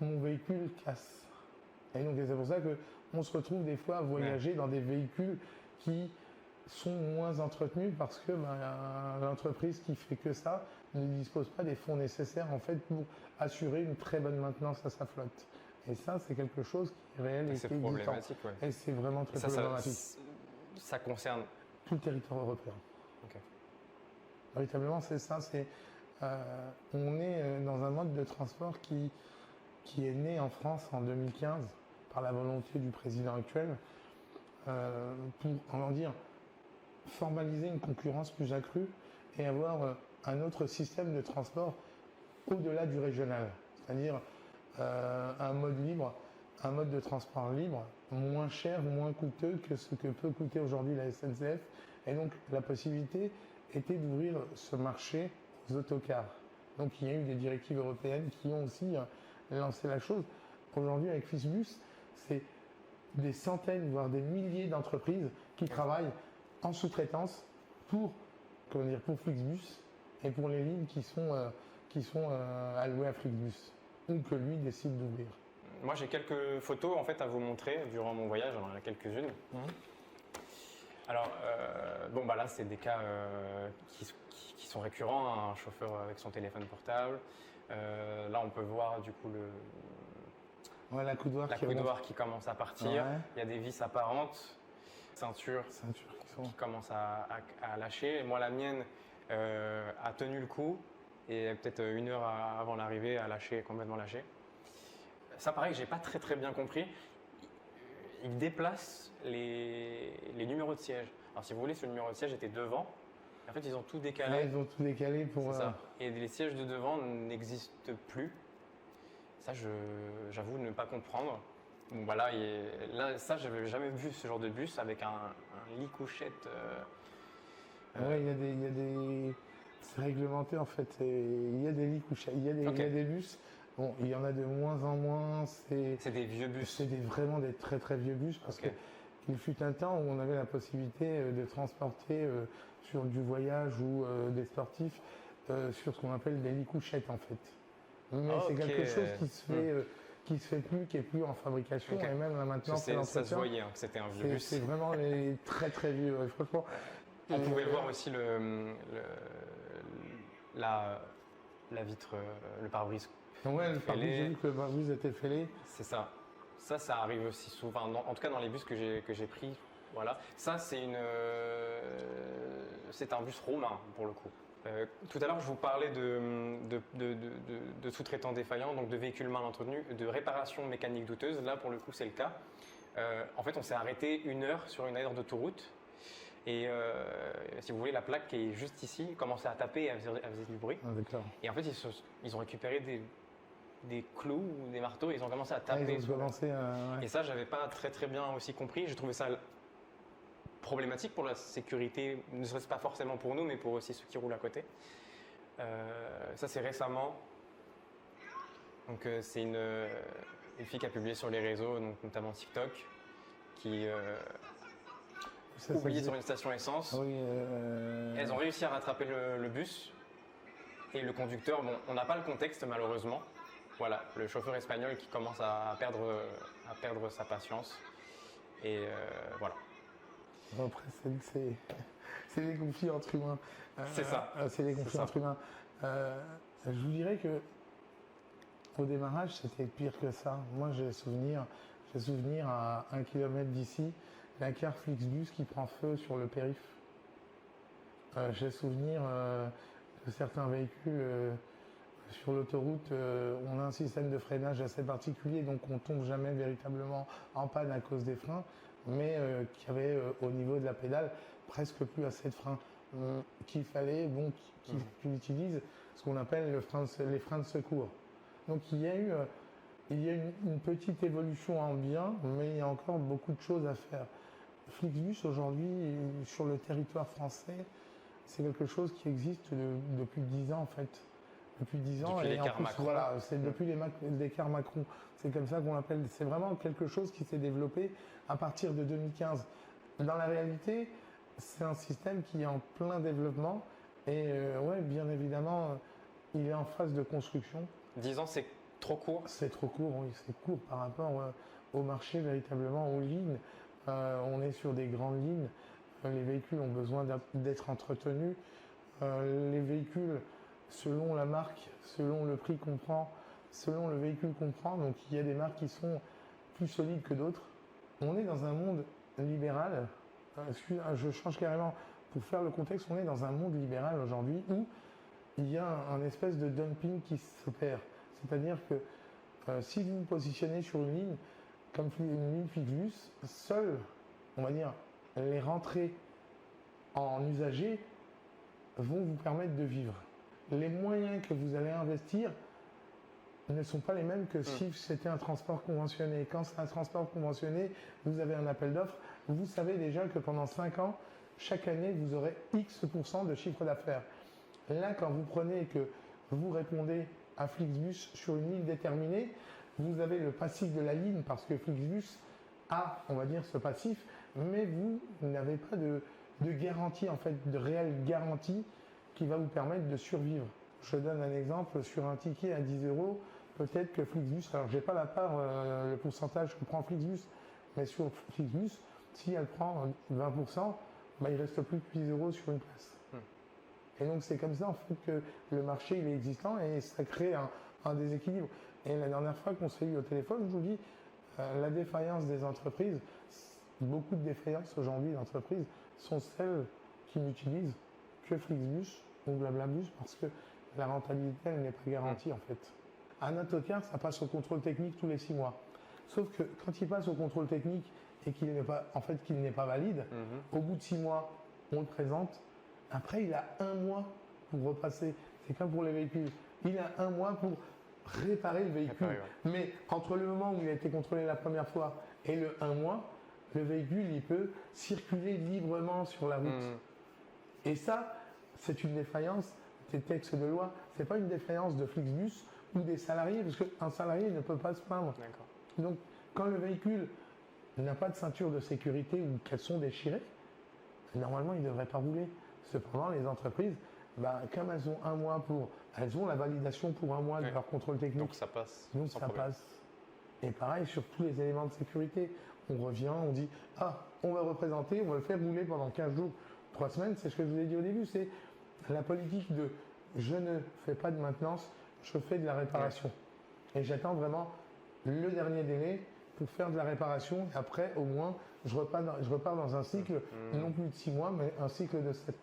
mon véhicule casse. Et donc c'est pour ça qu'on se retrouve des fois à voyager dans des véhicules qui sont moins entretenus parce que l'entreprise qui fait que ça ne dispose pas des fonds nécessaires en fait pour assurer une très bonne maintenance à sa flotte. Et ça, c'est quelque chose qui est réel et qui est problématique. Et c'est vraiment très problématique. Ça concerne tout le territoire européen. Okay. Véritablement, c'est ça. On est dans un mode de transport qui est né en France en 2015 par la volonté du président actuel pour, comment dire, formaliser une concurrence plus accrue et avoir un autre système de transport au-delà du régional. C'est-à-dire un mode libre, un mode de transport libre, moins cher, moins coûteux que ce que peut coûter aujourd'hui la SNCF. Et donc la possibilité était d'ouvrir ce marché aux autocars. Donc il y a eu des directives européennes qui ont aussi lancé la chose. Aujourd'hui, avec Flixbus, c'est des centaines, voire des milliers d'entreprises qui travaillent en sous-traitance pour Flixbus et pour les lignes qui sont allouées à Flixbus ou que lui décide d'ouvrir. Moi, j'ai quelques photos en fait à vous montrer durant mon voyage. J'en ai quelques-unes. Alors, là, c'est des cas qui sont récurrents. Hein, un chauffeur avec son téléphone portable. Là, on peut voir du coup la coudoir qui commence à partir. Ouais. Il y a des vis apparentes, ceintures qui commencent à lâcher. Et moi, la mienne a tenu le coup et peut-être 1 heure avant l'arrivée a complètement lâché. Ça, pareil, j'ai pas très très bien compris. Ils déplacent les numéros de siège. Alors, si vous voulez, ce numéro de siège était devant. En fait, ils ont tout décalé. Ouais, ils ont tout décalé pour. C'est ça. Et les sièges de devant n'existent plus. Ça, j'avoue ne pas comprendre. Bon, là, ça, j'avais jamais vu ce genre de bus avec un lit couchette. Ouais, il y a des. C'est réglementé en fait. Il y a des lits couchettes. Il y a des bus. Bon, il y en a de moins en moins. C'est des vieux bus. C'est vraiment des très très vieux bus parce qu'il fut un temps où on avait la possibilité de transporter sur du voyage ou des sportifs sur ce qu'on appelle des lits couchettes en fait. Mais c'est quelque chose qui se fait plus, qui est plus en fabrication et même là maintenant c'est ça se voyait que c'était un vieux bus. C'est vraiment les très très vieux. Franchement. On pouvait voir aussi la vitre, le pare-brise. Ouais, le pare-brise, j'ai vu que le pare-brise était fêlé. C'est ça. Ça arrive aussi souvent. En tout cas, dans les bus que j'ai pris, voilà. Ça, c'est un bus romain pour le coup. Tout à l'heure, je vous parlais de sous-traitants défaillants, donc de véhicules mal entretenus, de réparation mécanique douteuse. Là, pour le coup, c'est le cas. En fait, on s'est arrêté 1 heure sur une aire d'autoroute. Et si vous voulez, la plaque qui est juste ici commençait à taper et elle faisait du bruit. Ah, et en fait, ils ont récupéré des clous ou des marteaux et ils ont commencé à taper. Et ça, j'avais pas très très bien aussi compris. J'ai trouvé ça problématique pour la sécurité, ne serait-ce pas forcément pour nous, mais pour aussi ceux qui roulent à côté. Ça, c'est récemment. Donc, c'est une fille qui a publié sur les réseaux, donc, notamment TikTok, qui oublié sur une station essence. Oui, Elles ont réussi à rattraper le bus et le conducteur. Bon, on n'a pas le contexte malheureusement. Voilà, le chauffeur espagnol qui commence à perdre sa patience. Et voilà. Après, c'est des conflits entre humains. C'est ça. C'est des conflits entre humains. Je vous dirais que au démarrage, c'était pire que ça. Moi, j'ai souvenir à 1 kilomètre d'ici, la carte Flixbus qui prend feu sur le périph'. J'ai souvenir de certains véhicules sur l'autoroute. On a un système de freinage assez particulier, donc on tombe jamais véritablement en panne à cause des freins, mais qu'il y avait au niveau de la pédale presque plus assez de freins. Qu'il fallait qu'il utilise ce qu'on appelle les freins de secours. Donc il y a une petite évolution en bien, mais il y a encore beaucoup de choses à faire. Flixbus aujourd'hui sur le territoire français, c'est quelque chose qui existe depuis 10 ans en fait. Depuis 10 ans depuis et en plus Macron. Voilà, c'est depuis l'écart Macron. C'est comme ça qu'on l'appelle. C'est vraiment quelque chose qui s'est développé à partir de 2015. Dans la réalité, c'est un système qui est en plein développement et ouais, bien évidemment, il est en phase de construction. 10 ans, c'est trop court? C'est trop court, oui, c'est court par rapport au marché véritablement, aux lignes. On est sur des grandes lignes. Les véhicules ont besoin d'être entretenus. Les véhicules, selon la marque, selon le prix qu'on prend, selon le véhicule qu'on prend, donc il y a des marques qui sont plus solides que d'autres. On est dans un monde libéral. Je change carrément. Pour faire le contexte, on est dans un monde libéral aujourd'hui où il y a un espèce de dumping qui s'opère. C'est-à-dire que si vous vous positionnez sur une ligne, comme une ligne Flixbus, seules, on va dire, les rentrées en usagers vont vous permettre de vivre. Les moyens que vous allez investir ne sont pas les mêmes que si c'était un transport conventionné. Quand c'est un transport conventionné, vous avez un appel d'offres, vous savez déjà que pendant 5 ans, chaque année, vous aurez X% de chiffre d'affaires. Là, quand vous prenez et que vous répondez à Flixbus sur une ligne déterminée, vous avez le passif de la ligne parce que Flixbus a, on va dire, ce passif, mais vous n'avez pas de garantie, en fait, de réelle garantie qui va vous permettre de survivre. Je donne un exemple, sur un ticket à 10 €, peut-être que Flixbus, alors j'ai pas la part, le pourcentage que prend Flixbus, mais sur Flixbus, si elle prend 20%, bah, il reste plus que 10 € sur une place. Et donc c'est comme ça en fait que le marché il est existant et ça crée un déséquilibre. Et la dernière fois qu'on s'est eu au téléphone, je vous dis, la défaillance des entreprises, beaucoup de défaillances aujourd'hui d'entreprises sont celles qui n'utilisent que Flixbus ou Blablabus parce que la rentabilité elle n'est pas garantie en fait. Un autocar, ça passe au contrôle technique tous les 6 mois. Sauf que quand il passe au contrôle technique et qu'il n'est pas, en fait, qu'il n'est pas valide, au bout de 6 mois, on le présente. Après, il a 1 mois pour repasser. C'est comme pour les véhicules. Il a 1 mois pour réparer le véhicule. Mais entre le moment où il a été contrôlé la première fois et le 1 mois, le véhicule, il peut circuler librement sur la route. Et ça, c'est une défaillance des textes de loi. Ce n'est pas une défaillance de Flixbus ou des salariés, parce qu'un salarié ne peut pas se plaindre. Donc, quand le véhicule n'a pas de ceinture de sécurité ou qu'elles sont déchirées, normalement, il ne devrait pas rouler. Cependant, les entreprises, comme elles ont 1 mois elles ont la validation pour 1 mois de leur contrôle technique. Donc ça passe. Donc ça passe. Et pareil sur tous les éléments de sécurité. On revient, on dit, on va représenter, on va le faire rouler pendant 15 jours, 3 semaines. C'est ce que je vous ai dit au début, c'est la politique de je ne fais pas de maintenance, je fais de la réparation. Et j'attends vraiment le dernier délai pour faire de la réparation. Et après, au moins, je repars dans un cycle, non plus de 6 mois, mais un cycle de 7 mois.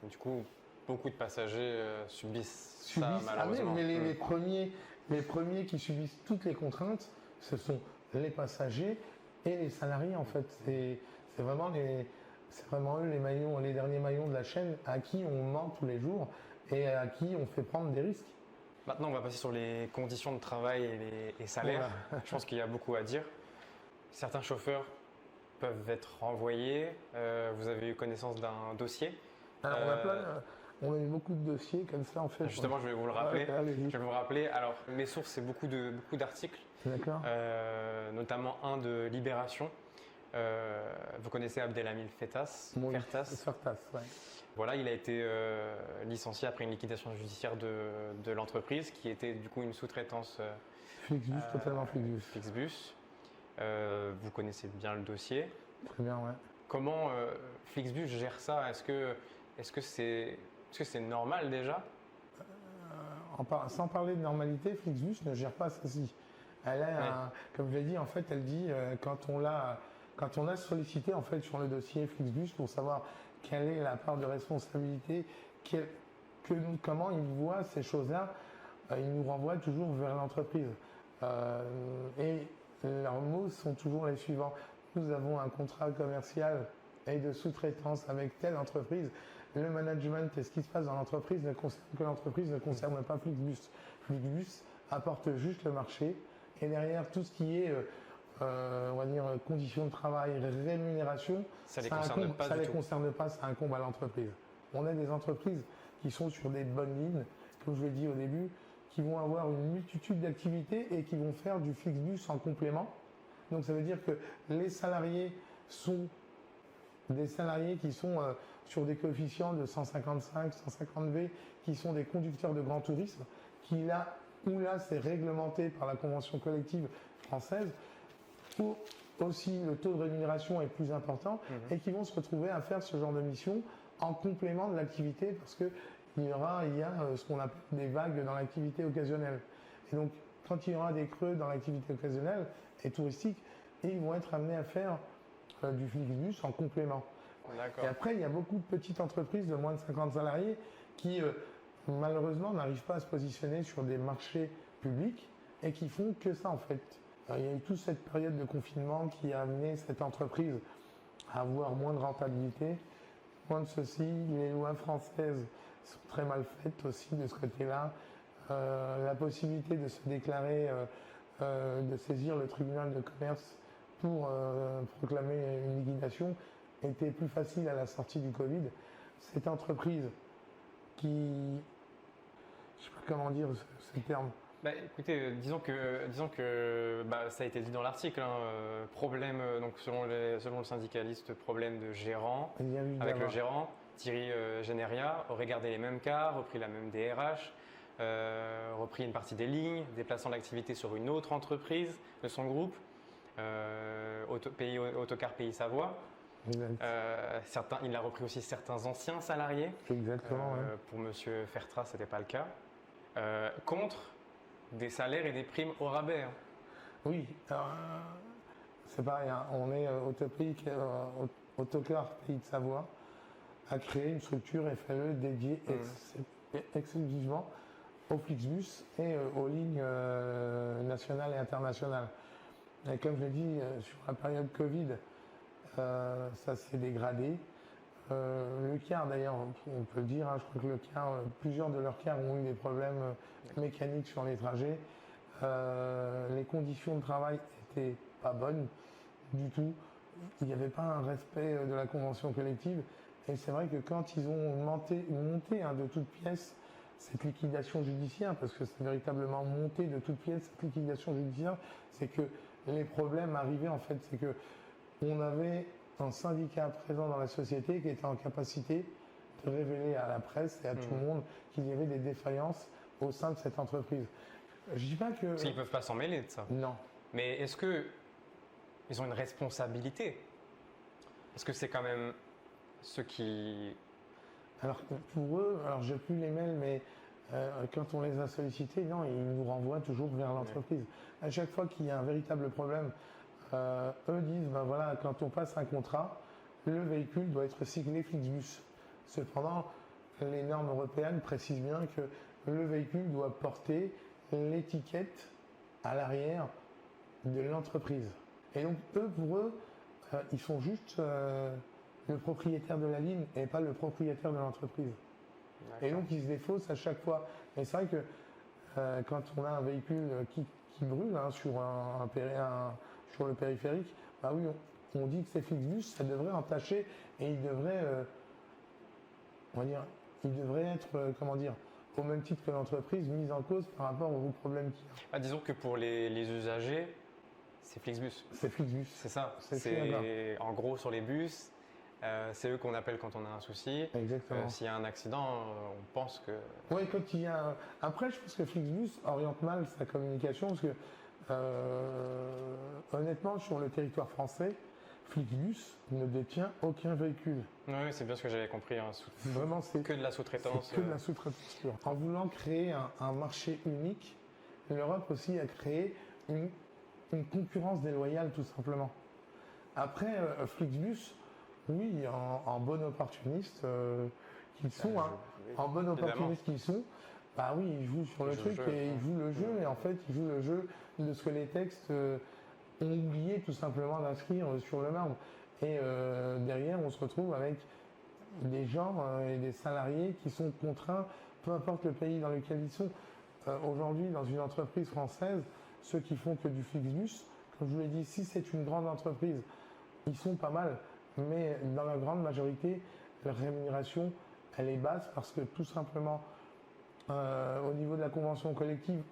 Du coup, beaucoup de passagers subissent ça malheureusement. Mais les premiers qui subissent toutes les contraintes, ce sont les passagers et les salariés en fait. C'est vraiment eux les derniers maillons de la chaîne à qui on ment tous les jours et à qui on fait prendre des risques. Maintenant, on va passer sur les conditions de travail et les salaires. Voilà. Je pense qu'il y a beaucoup à dire. Certains chauffeurs peuvent être renvoyés. Vous avez eu connaissance d'un dossier. Alors, on a eu beaucoup de dossiers comme ça en fait. Justement, je vais vous le rappeler. Je vais vous rappeler. Alors, mes sources, c'est beaucoup d'articles. D'accord. Notamment un de Libération. Vous connaissez Abdelhamid Fertas. Ouais. Voilà, il a été licencié après une liquidation judiciaire de l'entreprise qui était du coup une sous-traitance Flixbus, totalement Flixbus. Flixbus. Vous connaissez bien le dossier. Très bien, ouais. Comment Flixbus gère ça? Est-ce que c'est normal déjà? Sans parler de normalité, Flixbus ne gère pas ceci. Elle a, comme je l'ai dit, en fait, elle dit quand on a sollicité en fait sur le dossier Flixbus pour savoir quelle est la part de responsabilité, comment ils voient ces choses-là, ils nous renvoient toujours vers l'entreprise. Et leurs mots sont toujours les suivants. Nous avons un contrat commercial et de sous-traitance avec telle entreprise. Le management et ce qui se passe dans l'entreprise ne concerne que l'entreprise, ne concerne pas Flixbus. Flixbus apporte juste le marché et derrière tout ce qui est on va dire conditions de travail, rémunération, ça les concerne pas, ça incombe à l'entreprise. On a des entreprises qui sont sur des bonnes lignes, comme je l'ai dit au début, qui vont avoir une multitude d'activités et qui vont faire du Flixbus en complément. Donc ça veut dire que les salariés sont des salariés qui sont sur des coefficients de 155, 150 V, qui sont des conducteurs de grand tourisme, qui là c'est réglementé par la convention collective française, où aussi le taux de rémunération est plus important et qui vont se retrouver à faire ce genre de mission en complément de l'activité parce qu'il y a ce qu'on appelle des vagues dans l'activité occasionnelle. Et donc, quand il y aura des creux dans l'activité occasionnelle et touristique, ils vont être amenés à faire du Flixbus en complément. Et après, il y a beaucoup de petites entreprises de moins de 50 salariés qui, malheureusement, n'arrivent pas à se positionner sur des marchés publics et qui font que ça, en fait. Il y a eu toute cette période de confinement qui a amené cette entreprise à avoir moins de rentabilité, moins de ceci. Les lois françaises sont très mal faites aussi de ce côté-là. La possibilité de se déclarer, de saisir le tribunal de commerce pour proclamer une liquidation était plus facile à la sortie du Covid. Cette entreprise qui comment dire ce terme? Écoutez, disons que ça a été dit dans l'article, problème, donc selon le syndicaliste, problème de gérant. Avec le gérant, Thierry Généria aurait gardé les mêmes cars, repris la même DRH, repris une partie des lignes, déplaçant l'activité sur une autre entreprise de son groupe, Autocar Pays Savoie. Il a repris aussi certains anciens salariés. Exactement. Pour Monsieur Fertras, ce n'était pas le cas. Contre des salaires et des primes au rabais. Oui, c'est pareil. On est Autocar Pays de Savoie a créé une structure FLE dédiée exclusivement au Flixbus et aux lignes nationales et internationales. Et comme je l'ai dit, sur la période Covid, ça s'est dégradé. Le car, d'ailleurs, on peut le dire, je crois que le car, plusieurs de leurs cars ont eu des problèmes mécaniques sur les trajets. Les conditions de travail n'étaient pas bonnes du tout. Il n'y avait pas un respect de la convention collective. Et c'est vrai que quand ils ont monté de toutes pièces cette liquidation judiciaire, parce que c'est véritablement monté de toutes pièces cette liquidation judiciaire, c'est que les problèmes arrivaient en fait, c'est que on avait un syndicat présent dans la société qui était en capacité de révéler à la presse et à tout le monde qu'il y avait des défaillances au sein de cette entreprise. Je dis pas que... Parce qu'ils ne peuvent pas s'en mêler de ça. Non. Mais est-ce qu'ils ont une responsabilité? Est-ce que c'est quand même ceux qui... Alors pour eux, alors j'ai plus les mails, mais quand on les a sollicités, non, ils nous renvoient toujours vers l'entreprise. À chaque fois qu'il y a un véritable problème, eux disent, voilà, quand on passe un contrat, le véhicule doit être cyclé Flixbus. Cependant, les normes européennes précisent bien que le véhicule doit porter l'étiquette à l'arrière de l'entreprise. Et donc, pour eux, ils sont juste le propriétaire de la ligne et pas le propriétaire de l'entreprise. Et donc, ils se défaussent à chaque fois. Et c'est vrai que quand on a un véhicule qui brûle sur le périphérique, oui, on dit que c'est Flixbus, ça devrait entacher et il devrait, être, au même titre que l'entreprise, mise en cause par rapport aux problèmes qu'il y a. Disons que pour les usagers, c'est Flixbus. C'est Flixbus. C'est ça. C'est en gros sur les bus. C'est eux qu'on appelle quand on a un souci. Exactement. S'il y a un accident, on pense que... Oui, quand il y a... Après, je pense que Flixbus oriente mal sa communication parce que, honnêtement, sur le territoire français, Flixbus ne détient aucun véhicule. Oui, c'est bien ce que j'avais compris. Vraiment, c'est que de la sous-traitance. C'est que de la sous-traitance pure. En voulant créer un marché unique, l'Europe aussi a créé une concurrence déloyale, tout simplement. Après, Flixbus... Oui, en bon opportuniste qu'ils sont, oui, ils jouent sur le truc et ils jouent le jeu, et en fait, ils jouent le jeu de ce que les textes ont oublié tout simplement d'inscrire sur le marbre. Et derrière, on se retrouve avec des gens et des salariés qui sont contraints, peu importe le pays dans lequel ils sont. Aujourd'hui, dans une entreprise française, ceux qui font que du Flixbus, comme je vous l'ai dit, si c'est une grande entreprise, ils sont pas mal. Mais dans la grande majorité, la rémunération, elle est basse parce que tout simplement, au niveau de la convention collective,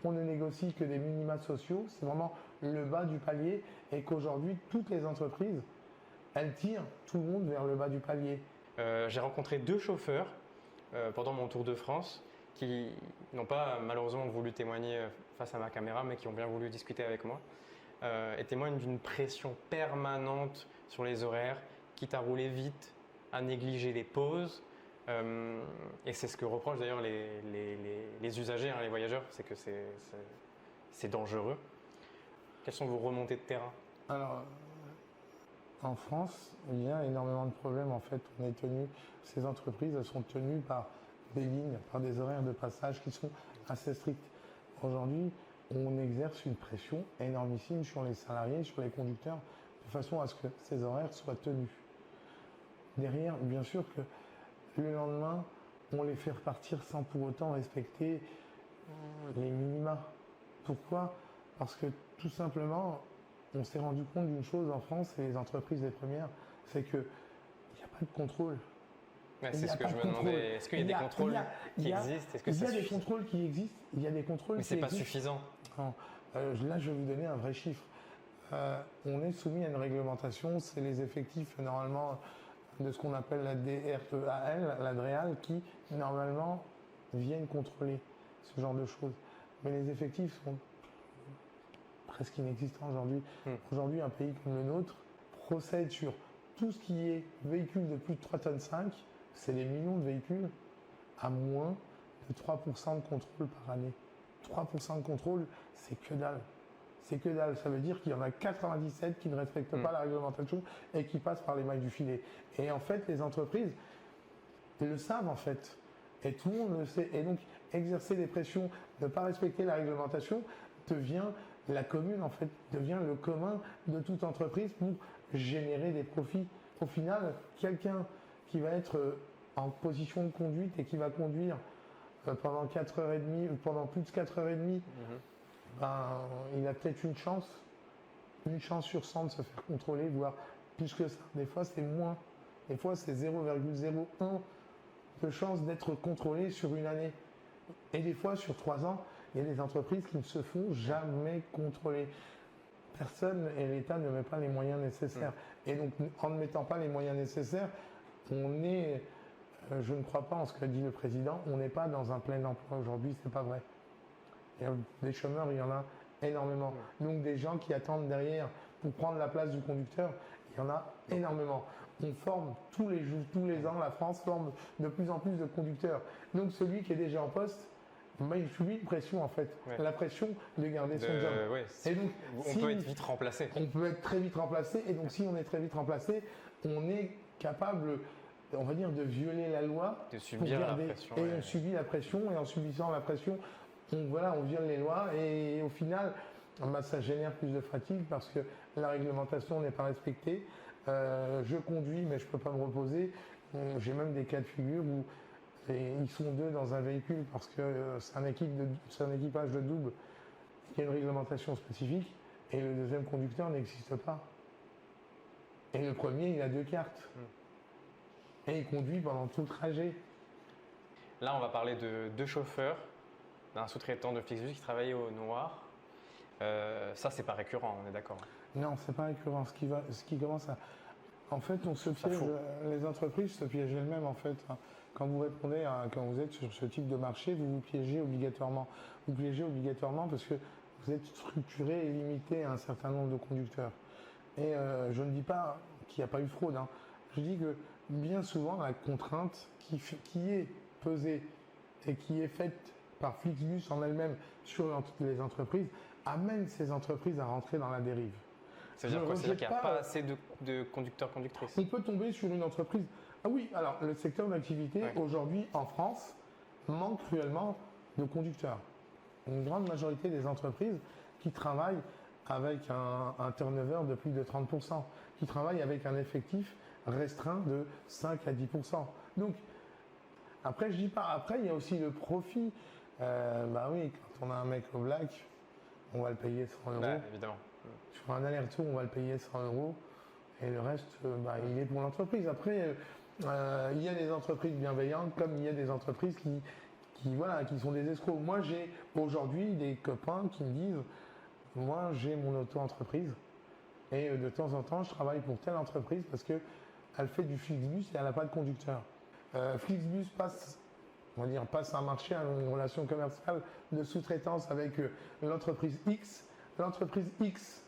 on ne négocie que des minima sociaux. C'est vraiment le bas du palier et qu'aujourd'hui, toutes les entreprises, elles tirent tout le monde vers le bas du palier. J'ai rencontré 2 chauffeurs pendant mon tour de France qui n'ont pas malheureusement voulu témoigner face à ma caméra, mais qui ont bien voulu discuter avec moi. Et témoignent d'une pression permanente sur les horaires, quitte à rouler vite, à négliger les pauses. Et c'est ce que reprochent d'ailleurs les usagers, les voyageurs, c'est que c'est dangereux. Quelles sont vos remontées de terrain? Alors, en France, il y a énormément de problèmes. En fait, ces entreprises, elles sont tenues par des lignes, par des horaires de passage qui sont assez stricts. Aujourd'hui, on exerce une pression énormissime sur les salariés, sur les conducteurs, de façon à ce que ces horaires soient tenus. Derrière, bien sûr que le lendemain, on les fait repartir sans pour autant respecter les minima. Pourquoi? Parce que tout simplement, on s'est rendu compte d'une chose en France, et les entreprises les premières, c'est qu'il n'y a pas de contrôle. Ouais, c'est ce que je me demandais. Est-ce qu'il y a des contrôles qui existent? Il y a des contrôles qui existent. Il y a des contrôles. Mais c'est pas suffisant. Non. Là, je vais vous donner un vrai chiffre. On est soumis à une réglementation. C'est les effectifs normalement de ce qu'on appelle la DREAL, la DREAL, qui normalement viennent contrôler ce genre de choses. Mais les effectifs sont presque inexistants aujourd'hui. Aujourd'hui, un pays comme le nôtre procède sur tout ce qui est véhicule de plus de 3,5 tonnes, c'est des millions de véhicules, à moins de 3% de contrôle par année. 3% de contrôle, c'est que dalle. C'est que dalle. Ça veut dire qu'il y en a 97 qui ne respectent pas la réglementation et qui passent par les mailles du filet. Et en fait, les entreprises le savent en fait. Et tout le monde le sait. Et donc, exercer des pressions, ne pas respecter la réglementation, devient la commune, en fait, devient le commun de toute entreprise pour générer des profits. Au final, quelqu'un qui va être en position de conduite et qui va conduire pendant 4h30 ou pendant plus de 4h30, il a peut-être une chance sur 100 de se faire contrôler, voire plus que ça. Des fois, c'est moins. Des fois, c'est 0,01 de chance d'être contrôlé sur une année. Et des fois, sur 3 ans, il y a des entreprises qui ne se font jamais contrôler. Personne et l'État ne met pas les moyens nécessaires. Et donc, en ne mettant pas les moyens nécessaires, on est, je ne crois pas en ce qu'a dit le président, on n'est pas dans un plein emploi aujourd'hui, c'est pas vrai. Il y a des chômeurs, il y en a énormément. Donc, des gens qui attendent derrière pour prendre la place du conducteur, il y en a énormément. On forme tous les jours, tous les ans, la France forme de plus en plus de conducteurs. Donc celui qui est déjà en poste, il subit une pression en fait, la pression de garder son job. Et donc, on peut être vite remplacé. On peut être très vite remplacé, et donc si on est très vite remplacé, on est capable, on va dire, de violer la loi, de subir la pression. Et on subit la pression, et en subissant la pression, on viole les lois, et au final, ça génère plus de fatigue parce que la réglementation n'est pas respectée. Je conduis, mais je ne peux pas me reposer. J'ai même des cas de figure où ils sont 2 dans un véhicule parce que c'est un équipage de double. Il y a une réglementation spécifique et le deuxième conducteur n'existe pas. Et le premier, il a 2 cartes. Et il conduit pendant tout le trajet. Là, on va parler de 2 chauffeurs, d'un sous-traitant de Flixbus qui travaillait au noir. Ça, c'est pas récurrent, on est d'accord? Non, c'est pas récurrent. Ce qui commence à... En fait, on se piège, les entreprises se piègent elles-mêmes en fait. Quand vous répondez, quand vous êtes sur ce type de marché, vous vous piégez obligatoirement. Vous piégez obligatoirement parce que vous êtes structuré et limité à un certain nombre de conducteurs. Et je ne dis pas qu'il n'y a pas eu fraude. Je dis que bien souvent, la contrainte qui est pesée et qui est faite par Flixbus en elle-même sur les entreprises amène ces entreprises à rentrer dans la dérive. Ça veut dire quoi? C'est-à-dire qu'il n'y a pas assez de conducteurs-conductrices? On peut tomber sur une entreprise. Ah oui, alors le secteur d'activité aujourd'hui en France manque cruellement de conducteurs. Une grande majorité des entreprises qui travaillent avec un turnover de plus de 30%, qui travaillent avec un effectif restreint de 5 à 10%. Donc, après, je dis pas, après, il y a aussi le profit. Oui, quand on a un mec au black, on va le payer 100 euros. Évidemment. Sur un aller-retour, on va le payer 100 euros. Et le reste, il est pour l'entreprise. Après, il y a des entreprises bienveillantes, comme il y a des entreprises qui sont des escrocs. Moi, j'ai aujourd'hui des copains qui me disent, moi, j'ai mon auto-entreprise. Et de temps en temps, je travaille pour telle entreprise parce qu'elle fait du Flixbus et elle n'a pas de conducteur. Flixbus passe un marché, une relation commerciale de sous-traitance avec l'entreprise X. L'entreprise X,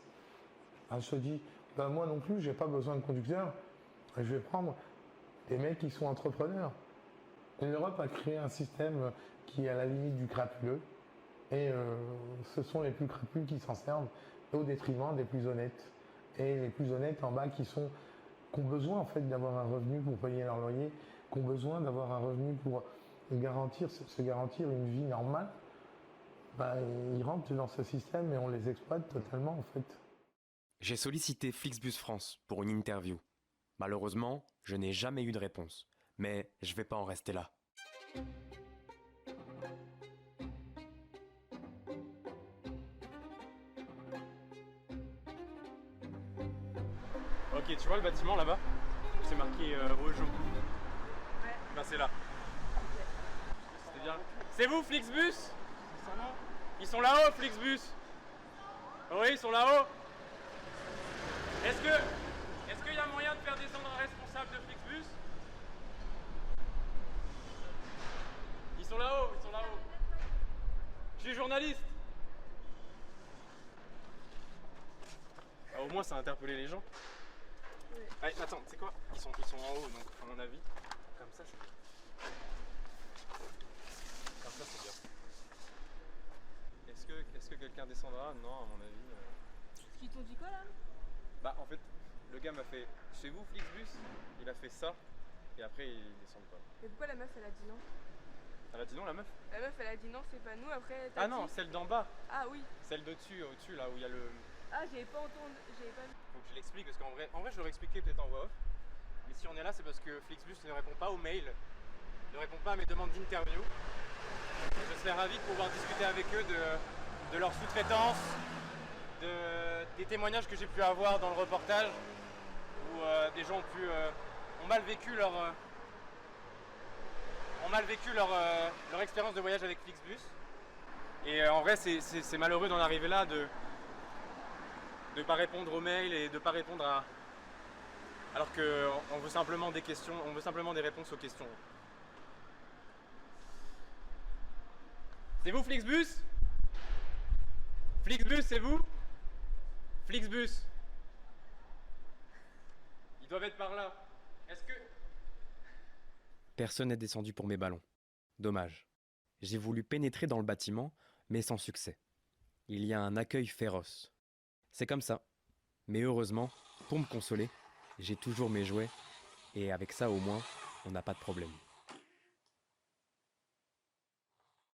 elle se dit, moi non plus, j'ai pas besoin de conducteur, je vais prendre des mecs qui sont entrepreneurs. L'Europe a créé un système qui est à la limite du crapuleux, et ce sont les plus crapuleux qui s'en servent au détriment des plus honnêtes. Et les plus honnêtes en bas qui ont besoin en fait d'avoir un revenu pour payer leur loyer, qui ont besoin d'avoir un revenu pour se garantir une vie normale, ils rentrent dans ce système et on les exploite totalement en fait. J'ai sollicité Flixbus France pour une interview. Malheureusement, je n'ai jamais eu de réponse. Mais je vais pas en rester là. Ok, tu vois le bâtiment là-bas? C'est marqué Aujon. passer là. C'était bien. C'est vous, Flixbus? Ils sont là-haut, Flixbus. Oui, ils sont là-haut. Est-ce qu'il y a moyen de faire descendre un responsable de Flixbus? Ils sont là-haut, ils sont là-haut. Je suis journaliste. Ah, au moins, ça a interpellé les gens. Ouais. Allez, attends, tu sais quoi? Ils sont en haut, donc à mon avis, comme ça, c'est bien. Comme ça, c'est bien. Est-ce que quelqu'un descendra? Non, à mon avis. Ils t'ont dit quoi là? Bah, en fait, le gars m'a fait chez vous, Flixbus? Il a fait ça, et après, il descend pas. Mais pourquoi la meuf elle a dit non? Elle a dit non, la meuf? La meuf elle a dit non, c'est pas nous, après. Ah non, celle d'en bas. Ah oui. Celle d'au-dessus, au-dessus, là où il y a le. Ah, j'avais pas entendu, j'avais pas vu. Faut que je l'explique, parce qu'en vrai, je l'aurais expliqué peut-être en voix off. Mais si on est là, c'est parce que Flixbus ne répond pas aux mails, ne répond pas à mes demandes d'interview. Je serais ravi de pouvoir discuter avec eux de leur sous-traitance, des témoignages que j'ai pu avoir dans le reportage, où des gens ont mal vécu leur expérience de voyage avec Flixbus. Et en vrai, c'est malheureux d'en arriver là, de ne pas répondre aux mails et de ne pas répondre à... Alors qu'on veut simplement des questions, on veut simplement des réponses aux questions. C'est vous, Flixbus? Flixbus, c'est vous? Flixbus. Ils doivent être par là. Est-ce que... Personne n'est descendu pour mes ballons. Dommage. J'ai voulu pénétrer dans le bâtiment, mais sans succès. Il y a un accueil féroce. C'est comme ça. Mais heureusement, pour me consoler, j'ai toujours mes jouets, et avec ça au moins, on n'a pas de problème.